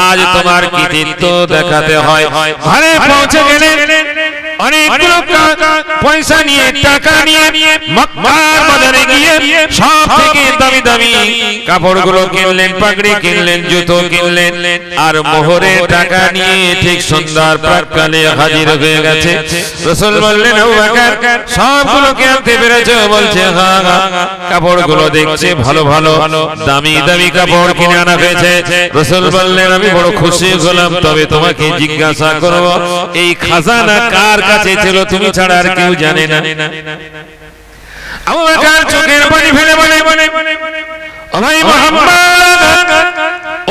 আজ তোমার কৃতিত্ব দেখাতে হয়। ঘরে পৌঁছে গেলেন, অনেকগুলো পয়সা নিয়ে টাকা নিয়ে মক্কার বাজারে গিয়ে সব থেকে দামি দামি কাপড়গুলো কিনলেন, পাগড়ি কিনলেন, জুতো কিনলেন, আর মোহরের টাকা নিয়ে ঠিক সন্ধ্যার প্রাক্কালে হাজির হয়ে গেছে। রাসূল বললেন আবু বকর সবগুলো কিনতে পেরেছো? বলছে হ্যাঁ। কাপড়গুলো দেখছে ভালো ভালো দামি দামি কাপড় কিনে আনা হয়েছে। রাসূল বললেন আমি বড় খুশি হলাম, তবে তোমাকে জিজ্ঞাসা করব এই খাজানা কার কাছে ছিল? তুমি ছাড়া আর কেউ জানে না। আবু বকর চোখের পানি ফেলে বলে ও ভাই মুহাম্মদ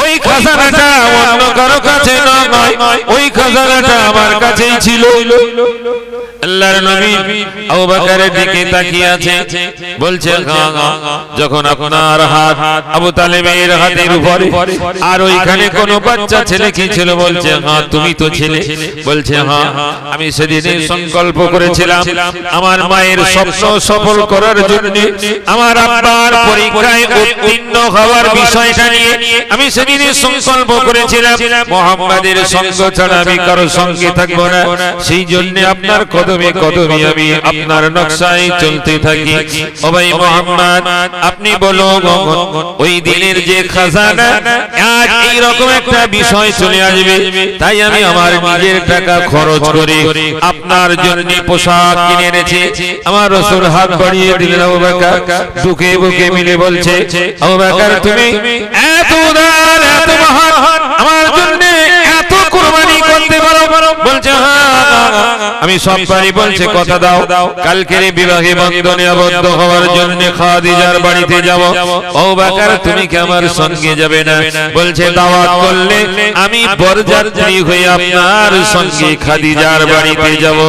ওই খাজানাটা অন্য কারো কাছে নয়, ওই খাজানাটা আমার কাছেই ছিল। আল্লাহর নবী আবু বকরের দিকে তাকিয়ে আছে, বলছে যখন আপনার হাত আবু তালেবের হাতের উপরে আর ওইখানে কোনো বাচ্চা ছেলে কি ছিল? বলছে হ্যাঁ তুমি তো ছিলে। বলছে হ্যাঁ, আমি সেদিনে সংকল্প করেছিলাম আমার মায়ের স্বপ্ন সফল করার জন্য, আমার আব্বার পরীক্ষায় উত্তীর্ণ হওয়ার বিষয়টা নিয়ে আমি সেদিনে সংকল্প করেছিলাম মুহাম্মাদের সঙ্গ ছাড়া আমি কারো সঙ্গে থাকবো না। সেই জন্য আপনার কদমে কদমে আমি আপনার নকশায় চলতে থাকি। ও ভাই মুহাম্মদ আপনি বলুন ওই দিনের যে খাজানা আজ এই রকম একটা বিষয় চলে আসবে, তাই আমি আমার নিজের টাকা খরচ করে আপনার জন্য পোশাক কিনে এনেছি। আমার রাসূল হাত বাড়িয়ে দিলেন। আবু বকর বুকে বুকে মিলে বলছে আবু বকর তুমি এত উদার এত মহান, আমার জন্য এত কুরবানি করতে পারো? বলছে আমি সব পারি। বলছে কথা দাও কালকের বিবাহে বন্ধনে আবদ্ধ হওয়ার জন্য খাদিজার বাড়িতে যাব। আবু বকর তুমি কি আমার সঙ্গে যাবে না? বলছে দাওয়াত করলে আমি বরযাত্রী হয়ে আপনার সঙ্গে খাদিজার বাড়িতে যাব।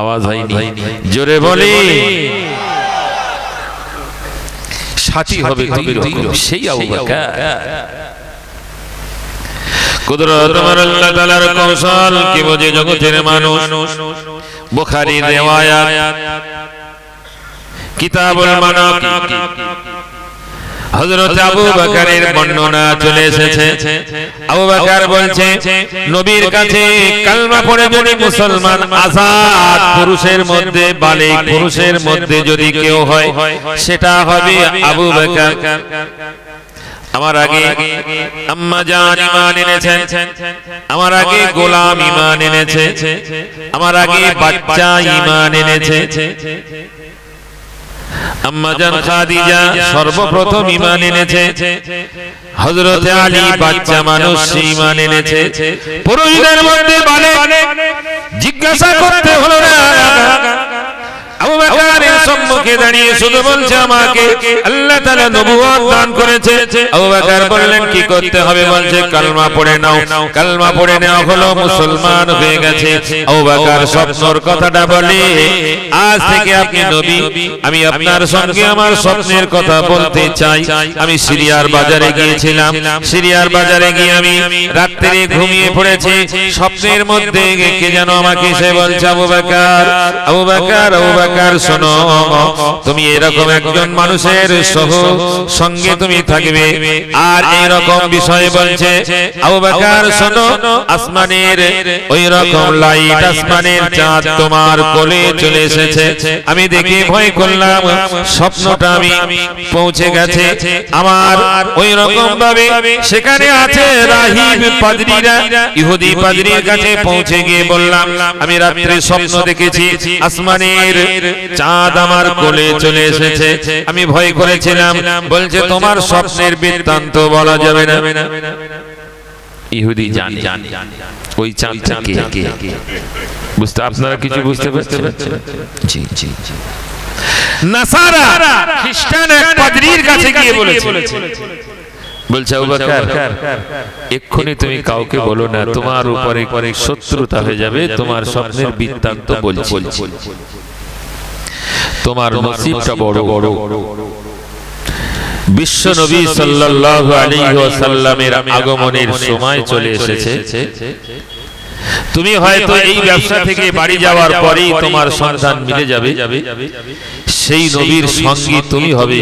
আওয়াজ হয়নি, জোরে বলি। সাথী হবে সেই আবু বকর। কুদরত আমার আল্লাহ তাআলার কৌশল কি বোঝে জগতের মানুষ। বুখারী রিওয়ায়াত কিতাবুল মানাকিব হযরত আবু বকরের বর্ণনা চলে এসেছে। আবু বকর বলছে নবীর কাছে কালমা পড়ে যদি মুসলমান আযাদ পুরুষের মধ্যে বালিগ পুরুষের মধ্যে যদি কেউ হয় সেটা হবে আবু বকর। আমার আগে আম্মা জান ঈমান এনেছেন, আমার আগে গোলাম ঈমান এনেছে, আমার আগে বাচ্চা ঈমান এনেছে। আম্মা জান খাদিজা সর্বপ্রথম ঈমান এনেছে, হযরত আলী বাচ্চা মানুষ ঈমান এনেছে। পুরুষদের মধ্যে বলে জিজ্ঞাসা করতে হলো না আবু বকরের সম্মুখে দাঁড়িয়ে শুধু বলছে আমাকে আল্লাহ তাআলা নবুয়ত দান করেছে। আবু বকর বললেন কি করতে হবে? বলছে কালমা পড়ে নাও। কালমা পড়ে নেওয়া হলো, মুসলমান হয়ে গেছে। আবু বকর স্বপ্নের কথাটা বলে, আজ থেকে আপনি নবী, আমি আপনার সঙ্গে আমার স্বপ্নের কথা বলতে চাই। আমি সিরিয়ার বাজারে গিয়েছিলাম, সিরিয়ার বাজারে গিয়ে আমি রাত্রে ঘুমিয়ে পড়েছি। স্বপ্নের মধ্যে কে যেন আমাকে সে বলছে আবু বকর, আবু বকর, আবু বকর শোনো, তুমি এরকম একজন মানুষের সঙ্গে তুমি থাকবে। আর এইরকম বিষয় বলছে আবু বকর শোনো, আসমানের ওই রকম লাইট, আসমানের চাঁদ তোমার কোলে চলে এসেছে। আমি দেখে ভয় করলাম, স্বপ্নটা আমি পৌঁছে গেছে আমার। ওই রকম ভাবে সেখানে আছে রাহিব পাদ্রীরা, ইহুদি পাদ্রীর কাছে পৌঁছে গিয়ে বললাম আমি রাত্রে স্বপ্ন দেখেছি, আসমানের চাঁদ আমার কোলে চলে এসেছে। আমি ভয় করেছিলাম। বলছে তোমার স্বপ্নের বৃত্তান্ত বলা যাবে না। ইহুদি জানে ওই চাঁদটা কে। বুঝতে আপনারা কিছু বুঝতে পারছেন? জি জি জি। নাসারা খ্রিস্টান এক পাদ্রীর কাছে গিয়ে বলেছে, বলছে আবু বকর এক্ষুনি তুমি কাউকে বলো না, তোমার উপরে শত্রুতা হয়ে যাবে। তোমার স্বপ্নের বৃত্তান্ত বলছি, তোমার নসিবটা বড় বড়। বিশ্ব নবী সাল্লাল্লাহু আলাইহি ওয়াসাল্লামের আগমনের সময় চলে এসেছে। তুমি হয়তো এই ব্যবসা থেকে বাড়ি যাওয়ার পরেই তোমার সন্তান মিলে যাবে, সেই নবীর সঙ্গী তুমি হবে।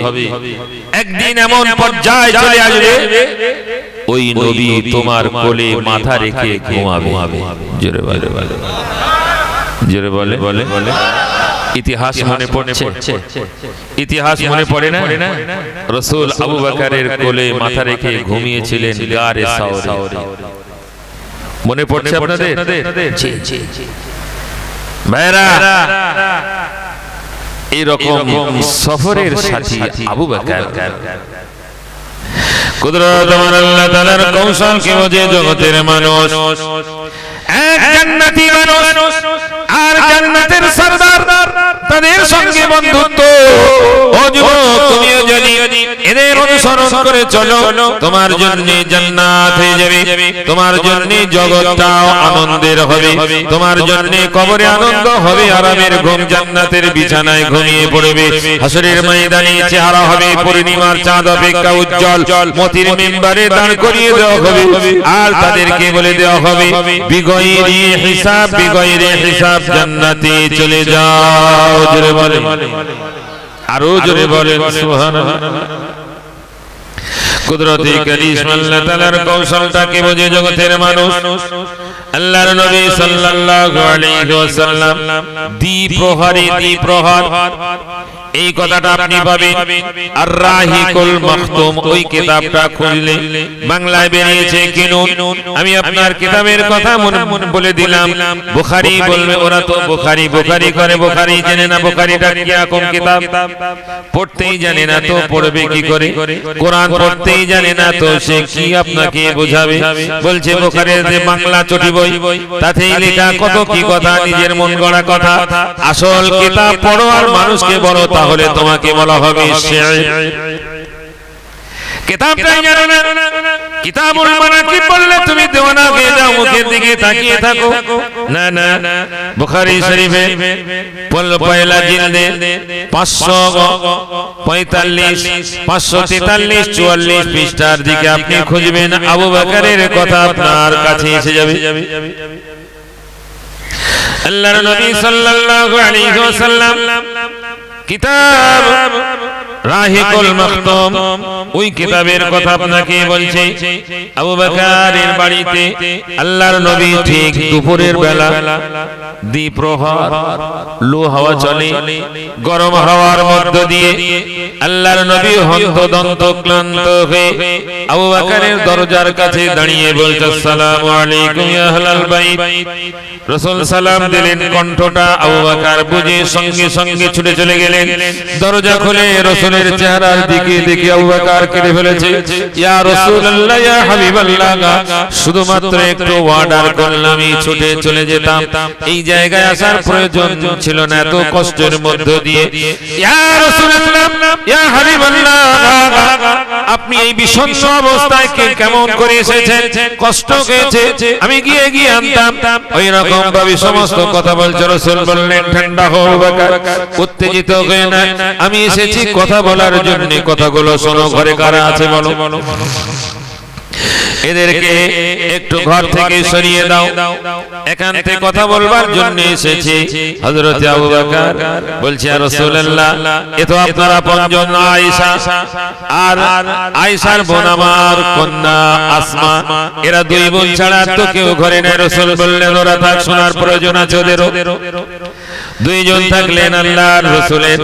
একদিন এমন পর্যায়ে চলে আসবে ওই নবী তোমার কোলে মাথা রেখে ঘুমাবে। জোরে বলে বলে, জোরে বলে বলে বলে। ইতিহাস মনে পড়ছে, ইতিহাস মনে পড়ে না? রাসূল আবু বকরের কোলে মাথা রেখে ঘুমিয়েছিলেন গারে সাওরে। মনে পড়ছে আপনাদের? জি জি জি ভাইরা, এরকম সফরের সাথী আবু বকর। কুদরত আমার আল্লাহ তাআলার কৌশল কে বোঝে জগতের মানুষ। এক জান্নাতি মানুষ আর জান্নাতের সরদার, তাদের সঙ্গে বন্ধুত্ব। ও যুবক, তুমিও যদি এদের অনুসরণ করে চলো, তোমার জন্য জান্নাত হয়ে যাবে, তোমার জন্য জগৎটাও আনন্দের হবে, তোমার জন্য কবরে আনন্দ হবে, আরামের ঘুম, জান্নাতের বিছানায় ঘুমিয়ে পড়বে। হাসরের ময়দানে চেহারা হবে পূর্ণিমার চাঁদ অপেক্ষা উজ্জ্বল। মতির মিম্বারে দাঁড় করিয়ে দেওয়া হবে আর তাদেরকে বলে দেওয়া হবে বিগয়রি হিসাব, বিগয়রি হিসাব জান্নাতে চলে যাও। জোরে বলে, আরো জোরে বলেন সুবহানাল্লাহ। কুদরতে কারিশমা আল্লাহ তাআলার কৌশলটাকে বোঝে জগতের মানুষ। আল্লাহর নবী সাল্লাল্লাহু আলাইহি ওয়াসাল্লাম দ্বিপ্রহরে, দ্বিপ্রহর এই কথাটা আপনি পাবেন আর রাহিকুল মাখতুম, ওই কিতাবটা খুললে বাংলায় বেরিয়েছে কিনুন। আমি আপনার কিতাবের কথা বলে দিলাম। বুখারী বলবে ওরা তো বুখারী বুখারী করে, বুখারী জানে না বুখারীটা কি রকম কিতাব, পড়তেই জানে না তো পড়বে কি করে? কোরআন পড়তেই জানে না তো সে কি আপনাকে বোঝাবে? বলছে বুখারীর যে বাংলা চটি বই, তাতেই লেখা কত কি কথা, নিজের মন গড়া কথা। আসল কিতাব পড়ো আর মানুষকে বলো, তাহলে তোমাকে বলা হবে শির। কিতাবটাই জানো না, কিতাবুল মানাকিব বললে তুমি দেওয়ানা হয়ে যাও, মুখের দিকে তাকিয়ে থাকো। না না, বুখারী শরীফে পয়লা জিলদে 545, 543, 44 পৃষ্ঠার দিকে আপনি খুঁজবেন, আবু বকরের কথা আপনার কাছে এসে যাবে। আল্লাহর নবী সাল্লাল্লাহু আলাইহি ওয়াসাল্লাম কিতাব রাহিকুল মাখতুম, ওই কিতাবের কথা আপনাকে বলছে। আবু বকরের বাড়িতে আল্লাহর নবী ঠিক দুপুরের বেলা দ্বিপ্রহর, লো হাওয়া চলে, গরম হাওয়ার মধ্য দিয়ে আল্লাহর নবী হন্তদন্ত ক্লান্ত হয়ে আবু বকরের দরজার কাছে দাঁড়িয়ে বলছে আসসালামু আলাইকুম ইয়া আহলাল বাইত। রাসূল সালাম দিলেন, কণ্ঠটা আবু বকর বুঝে সঙ্গে সঙ্গে ছুটে চলে গেলেন। দরজা খুলে রাসূল রাসূলের চেহারার দিকে দেখে আবু বকর কেঁদে ফেলেছে। ইয়া রাসূলুল্লাহ, ইয়া হাবিবাল্লাহ, শুধুমাত্র একটু অর্ডার করলামই ছুটে চলে যেতাম, এই জায়গায় আসার প্রয়োজন ছিল না, এত কষ্টের মধ্য দিয়ে। ইয়া রাসূলুল্লাহ, ইয়া হাবিবাল্লাহ, আপনি এই বিষণ্ণ অবস্থায় কেমন করে এসেছেন, কষ্ট হয়েছে, আমি গিয়ে গিয়ে আনতাম। ওই রকম ভাবে সমস্ত কথা বলছে। রাসূল বললেন, ঠান্ডা হও আবু বকর, উত্তেজিত হয়ে না, আমি এসেছি কথা বলার জন্য, কথাগুলো শোনো। ঘরে কারা আছে বলো, এদেরকে একটু ঘর থেকে সরিয়ে দাও, একান্তে কথা বলবার জন্য এসেছি। হযরত আবু বকর বলছে, ইয়া রাসূলুল্লাহ, এ তো আপনার আপনজন আয়েশা আর আয়েশার বোন আমার কন্যা আসমা, এরা দুই বোন ছাড়া তো কেউ ঘরে নেই। রাসূল বললেন, ওরা থাক, শোনার প্রয়োজন আছে ওদেরও। দুইজন থাকলেন আল্লাহর রাসূলের,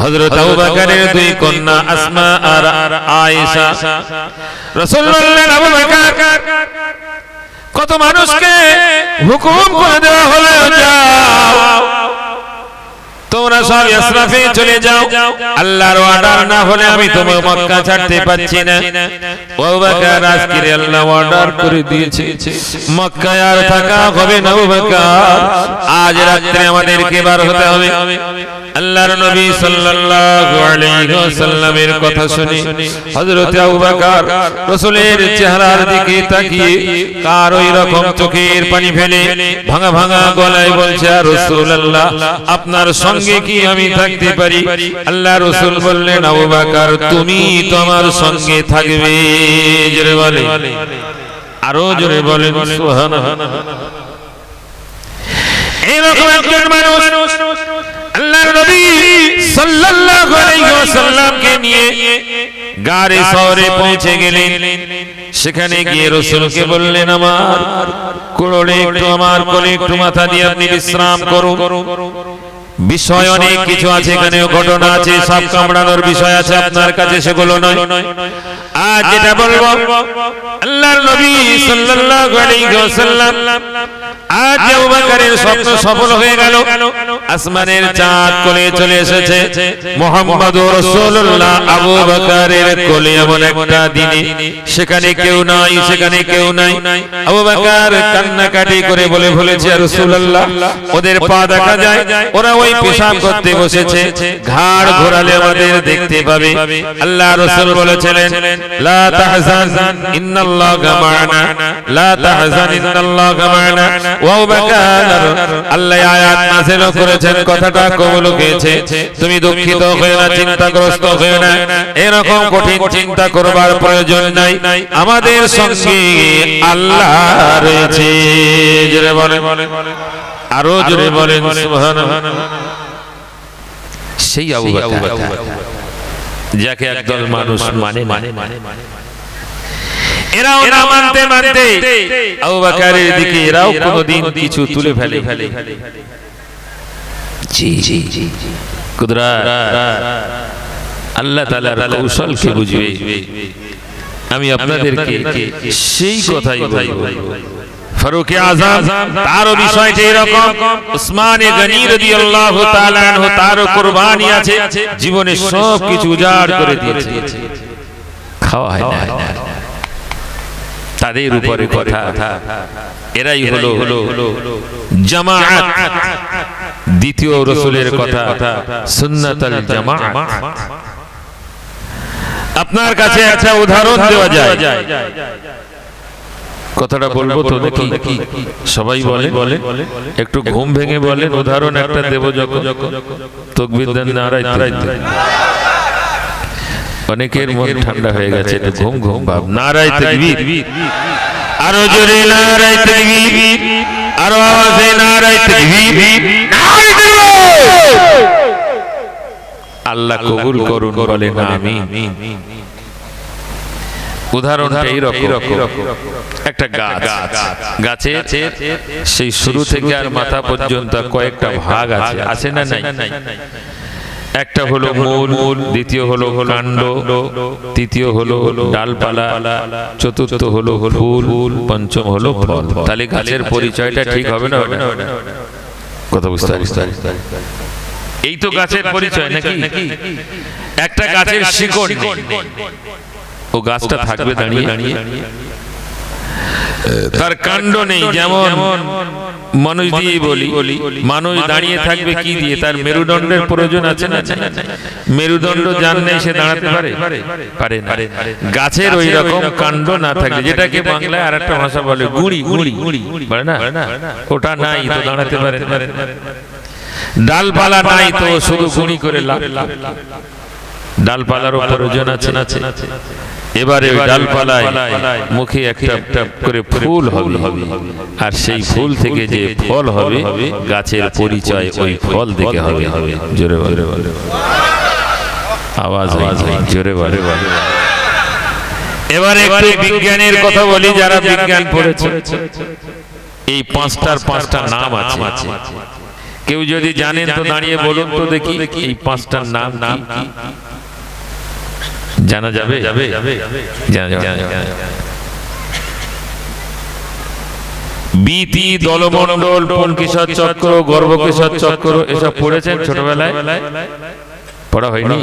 হযরত আবু বকরের দুই কন্যা আসমা আর আয়েশা। রাসূল বললেন, আবু বকর, কত মানুষকে হুকুম করে দেওয়া হলো, যাও তোমরা সব ইসরাফে চলে যাও, আল্লাহর অর্ডার না হলে আমি তোমাকে মক্কা ছাড়তে পাচ্ছি না। আবু বকর, আজকে আল্লাহ অর্ডার করে দিয়েছে, মক্কায় আর থাকা হবে না আবু বকর, আজ রাতে আমাদেরকে বার হতে হবে। আল্লাহর নবী সাল্লাল্লাহু আলাইহি ওয়াসাল্লামের কথা শুনে হযরত আবু বকর রাসূলের চেহারার দিকে তাকিয়ে কার ওই রকম চোখের পানি ফেলে ভাঙা ভাঙা গলায় বলছে, ইয়া রাসূলুল্লাহ, আপনার সঙ্গে কি আমি থাকতে পারি? আল্লাহ রাসূল বললেন, আবু বকর, তুমি তো আমার সঙ্গে থাকবে। জোরে বলে, আরো জোরে বলেন সুবহানাল্লাহ। এরকম একজন মানুষ আল্লাহর নবী সাল্লাল্লাহু আলাইহি ওয়াসাল্লামকে নিয়ে গারে সওরে পৌঁছে গেলেন। সেখানে গিয়ে রাসূলকে বললেন, আমার কোলে একটু, আমার কোলে একটু মাথা দিয়ে আপনি বিশ্রাম করুন। বিষয় অনেক কিছু আছে, এখানেও ঘটনা আছে, সাপ কামড়ানোর বিষয় আছে, আপনার কাছে সেগুলো নয়। আজ যেটা বলবো, আল্লাহর নবী সাল্লাল্লাহু আলাইহি ওয়াসাল্লাম, আজ আবু বকরের স্বপ্ন সফল হয়ে গেল। আসমানের চাঁদ কোলে চলে এসেছে, মুহাম্মদুর রাসূলুল্লাহ আবু বকরের কোলে এমন একটা দিনে সেখানে কেউ নাই, সেখানে কেউ নাই। আবু বকর কান্নাকাটি করে বলে বলেছে, ইয়া রাসূলুল্লাহ, ওদের পা দেখা যায়, ওরা ওই পেশাব করতে বসেছে, ঘাড় ঘোরালে আমাদের দেখতে পাবে। আল্লাহ রাসূল বলেছিলেন, লা তাহজান ইন্নাল্লাহা মা'ানা, লা তাহজান ইন্নাল্লাহা মা'ানা। ওয়া আবু বকর, আল্লাহ আয়াত নাযিল করেছেন, কথাটা কবুল হয়েছে, তুমি দুঃখিত হয়ে না, চিন্তাগ্রস্ত হয়ে না, এরকম কঠিন চিন্তা করবার প্রয়োজন নাই, আমাদের সঙ্গে আল্লাহ রয়েছে। জোরে বলেন, আরো জোরে বলেন সুবহানাল্লাহ। সেই আবু বকর যাকে একদল মানুষ মানে এরাও না মানতে মানতে আবু বকরের দিকে এরাও কোনদিন কিছু তুলে ফেলে। জি জি জি, কুদরত আল্লাহ তাআলার কৌশলকে বুঝবে। আমি আপনাদেরকে সেই কথাই বলবো। ফারুক আযম, তারও বিষয়টা এরকম। উসমান গনি রাদিয়াল্লাহু তাআলা আনহু, তারও কুরবানি আছে, জীবনে সব কিছু উজাড় করে দিয়েছে, খাওয়া হয় না। তাদের উপরে কথা, এরাই হলো জামাআত, দ্বিতীয় রাসূলের কথা, সুন্নাতুল জামাআত। আপনার কাছে একটা উদাহরণ দেওয়া যায়, কথাটা বলবো তো দেখি সবাই বলে, একটু ঘুম ভেঙে বলেন, উদাহরণ একটা দেব যখন তাকবীর দেন, নারায়ে তাকবীর। অনেকের মন ঠান্ডা হয়ে গেছে, ঘুম ঘুম ভাব। নারায়ে তাকবীর, আরো জোরে নারায়ে তাকবীর, আরো আওয়াজে নারায়ে তাকবীর, নারায়ে তাকবীর। আল্লাহ কবুল করুন, বলেন আমিন। উদাহরণটা এইরকম, একটা গাছ, গাছের সেই শুরু থেকে আর মাথা পর্যন্ত কয়েকটা ভাগ আছে, আছে না নাই? একটা হলো মূল, দ্বিতীয় হলো কাণ্ড, তৃতীয় হলো ডালপালা, চতুর্থ হলো ফুল, পঞ্চম হলো ফল। তাহলে গাছের পরিচয়টা ঠিক হবে না? কথা বুঝতে পারছেন? এই তো গাছের পরিচয় নাকি? একটা একটা গাছের শিকড় নেই, ও গাছটা থাকবে দাঁড়িয়ে দাঁড়িয়ে, তার কাণ্ড নেই। যেমন মানুষ দিয়ে বলি, মানুষ দাঁড়িয়ে থাকবে কি দিয়ে? তার মেরুদণ্ডের প্রয়োজন আছে না? মেরুদণ্ড যার নেই সে দাঁড়াতে পারে? পারে না। গাছের ওই রকম কাণ্ড না থাকলে, যেটাকে বাংলায় আর একটা ভাষা বলে গুঁড়ি, গুঁড়ি বলে না, ওটা নাই তো দাঁড়াতে পারে। ডালপালা নাই তো শুধু গুঁড়ি করে লাভ, ডালপালারও প্রয়োজন আছে। এবারে ওই ডালপালায় মুখে একটা করে ফুল হবে, আর সেই ফুল থেকে যে ফল হবে গাছের পরিচয় ওই ফল দেখে হবে। জোরে বলে আওয়াজ জোরে বলে। এবারে একটু বিজ্ঞানের কথা বলি, যারা বিজ্ঞান পড়েছে। এই পাঁচটার নাম আছে, কেউ যদি জানেন তো দাঁড়িয়ে বলুন তো দেখি এই পাঁচটার নাম কি জানা যাবে? বীতি, দলমণ্ডল, পুংকেশর চক্র, গর্ভকেশর চক্র, এসব পড়েছেন ছোটবেলায়? পড়া হয়নি?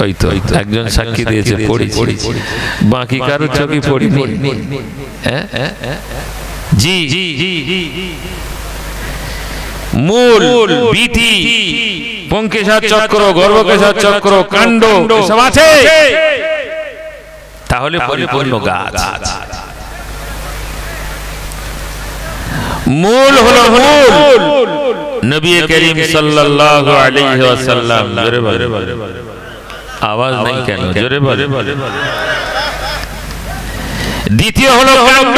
ওই তো একজন সাক্ষী দিয়েছে পড়েছি, বাকি কারো চোখে পড়িনি। জি, মূল, বীতি, পুংকেশর চক্র, গর্ভকেশর চক্র, কাণ্ড সব আছে, তাহলে পরিপূর্ণ গাছ। মূল হলো মূল নবী করিম সাল্লাল্লাহু আলাইহি ওয়াসাল্লাম। জোরে বলে, আওয়াজ নাই কেন? জোরে বলে। দ্বিতীয় হলো কাণ্ড,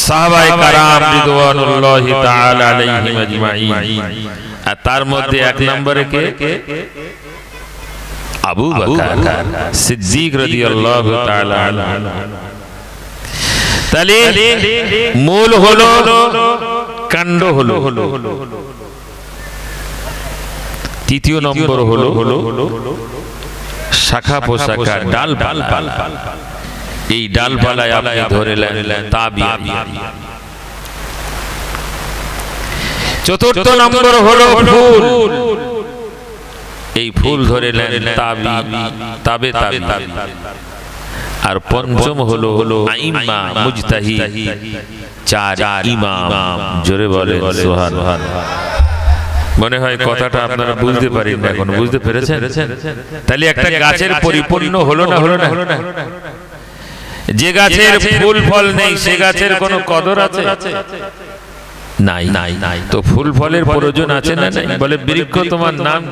সাহাবায়ে কেরাম রিদওয়ানুল্লাহি তাআলা আলাইহিম আজমাইন। আর তার মধ্যে এক নম্বরে কে? আবু বকর সিদ্দিক রাদিয়াল্লাহু তাআলা আনহু। তাহলে মূল হলো, কাণ্ড হলো। তৃতীয় নম্বর হলো শাখা পোশাখা, ডালপালা। এই ডালপালায় আপনি ধরে নেন তাবিজ। চতুর্থ নম্বর হলো ফুল, এই ফুল ধরে নেন তাবে। আর পঞ্চম হলো আইম্মা মুজতাহিদ, চার ইমাম। জোরে বলে সুবহানাল্লাহ। মনে হয় কথাটা আপনারা বুঝতে পারেন না, এখন বুঝতে পেরেছেন? তাহলে একটা গাছের পরিপূর্ণ হলো না? যে গাছের ফুল ফল নেই সে গাছের কোনো কদর আছে? নাই। তো ফুল ফলের প্রয়োজন আছে না? বলে বৃক্ষ তোমার নাম,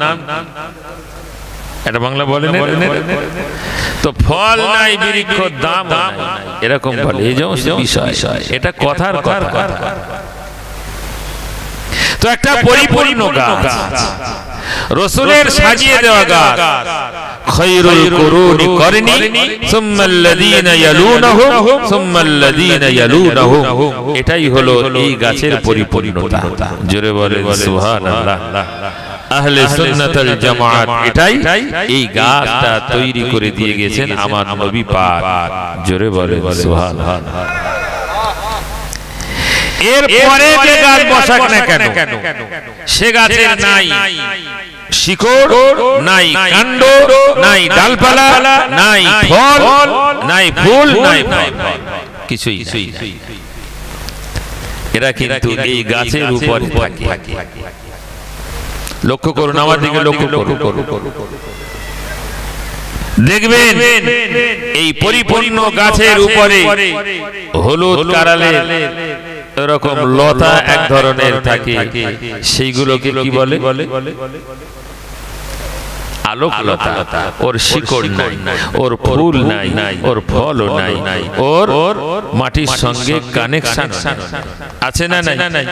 এটা বাংলা বলে না? তো ফল নাই, বৃক্ষ দাম নাই, এরকম বলে। এই যে বিষয়, এটা কথার কথা। তো একটা পরিপূর্ণ গাছ, রাসূলের সাজিয়ে দেওয়া গাছ। খায়রুল কুরুনি করনি সুম্মাল্লাযীনা ইয়ালুনাহুম সুম্মাল্লাযীনা ইয়ালুনাহুম। এটাই হলো এই গাছের পরিপূর্ণতা। জোরে বলে সুবহানাল্লাহ। আহলে সুন্নাত ওয়াল জামাত এটাই, এই গাছটা তৈরি করে দিয়ে গেছেন আমার নবী পাক। জোরে বলে সুবহানাল্লাহ। এরপরে যে গাছ বসাক না কেন, সে গাছের নাই শিকড়, নাই কাণ্ড, নাই ডালপালা, নাই ফল, নাই ফুল, নাই কিছুই। এরা কিন্তু এই গাছের উপরে থাকে। লক্ষ্য করুন, আমার দিকে লক্ষ্য করুন, দেখবেন এই পরিপূর্ণ গাছের উপরে হলুদ কারালে এরকম লতা এক ধরনের থাকে, সেইগুলোকে কি বলে? আলোক লতা। ওর শিকড় নাই, ওর ফুল নাই, ওর ফলও নাই, ওর মাটির সঙ্গে কানেকশন আছে না? নাই।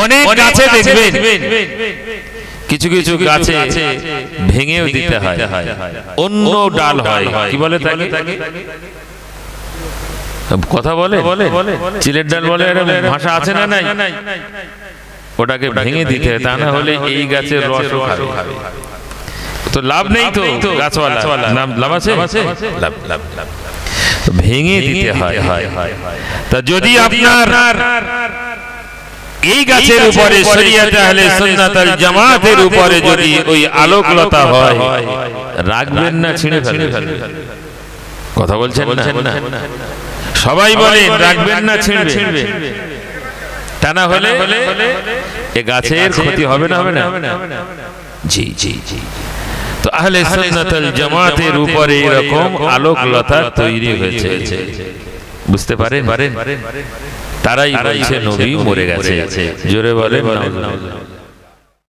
অনেক গাছে দেখবেন কিছু গাছে ভেঙেও দিতে হয়, অন্য ডাল হয়, কি বলে তাকে? কথা বলে চিলের ডাল বলে, ভাষা আছে না? নাই। ওটাকে ভেঙে দিতে হয়, তা না হলে এই গাছের রসও খাবে। তো লাভ নেই, তো গাছওয়ালা লাভ আছে? লাভ ভেঙে দিতে হয়। তা যদি আপনার এই গাছের উপরে শরিয়াতে আহলে সুন্নাত ওয়াল জামাতের উপরে যদি ওই আলোকলতা হয়, রাখবেন না, ছিঁড়ে ফেলবেন। কথা বলছেন না? সবাই বলেন রাখবেন না, ছিঁড়বেন। তা না হলে এই গাছের ক্ষতি হবে না, হবে না? জি জি জি। তো আহলে সুন্নাত ওয়াল জামাতের উপরে এরকম আলোকলতা তৈরি হয়েছে, বুঝতে পারেন? তারাই বলছে নবী মরে গেছে। জোরে বলেন না।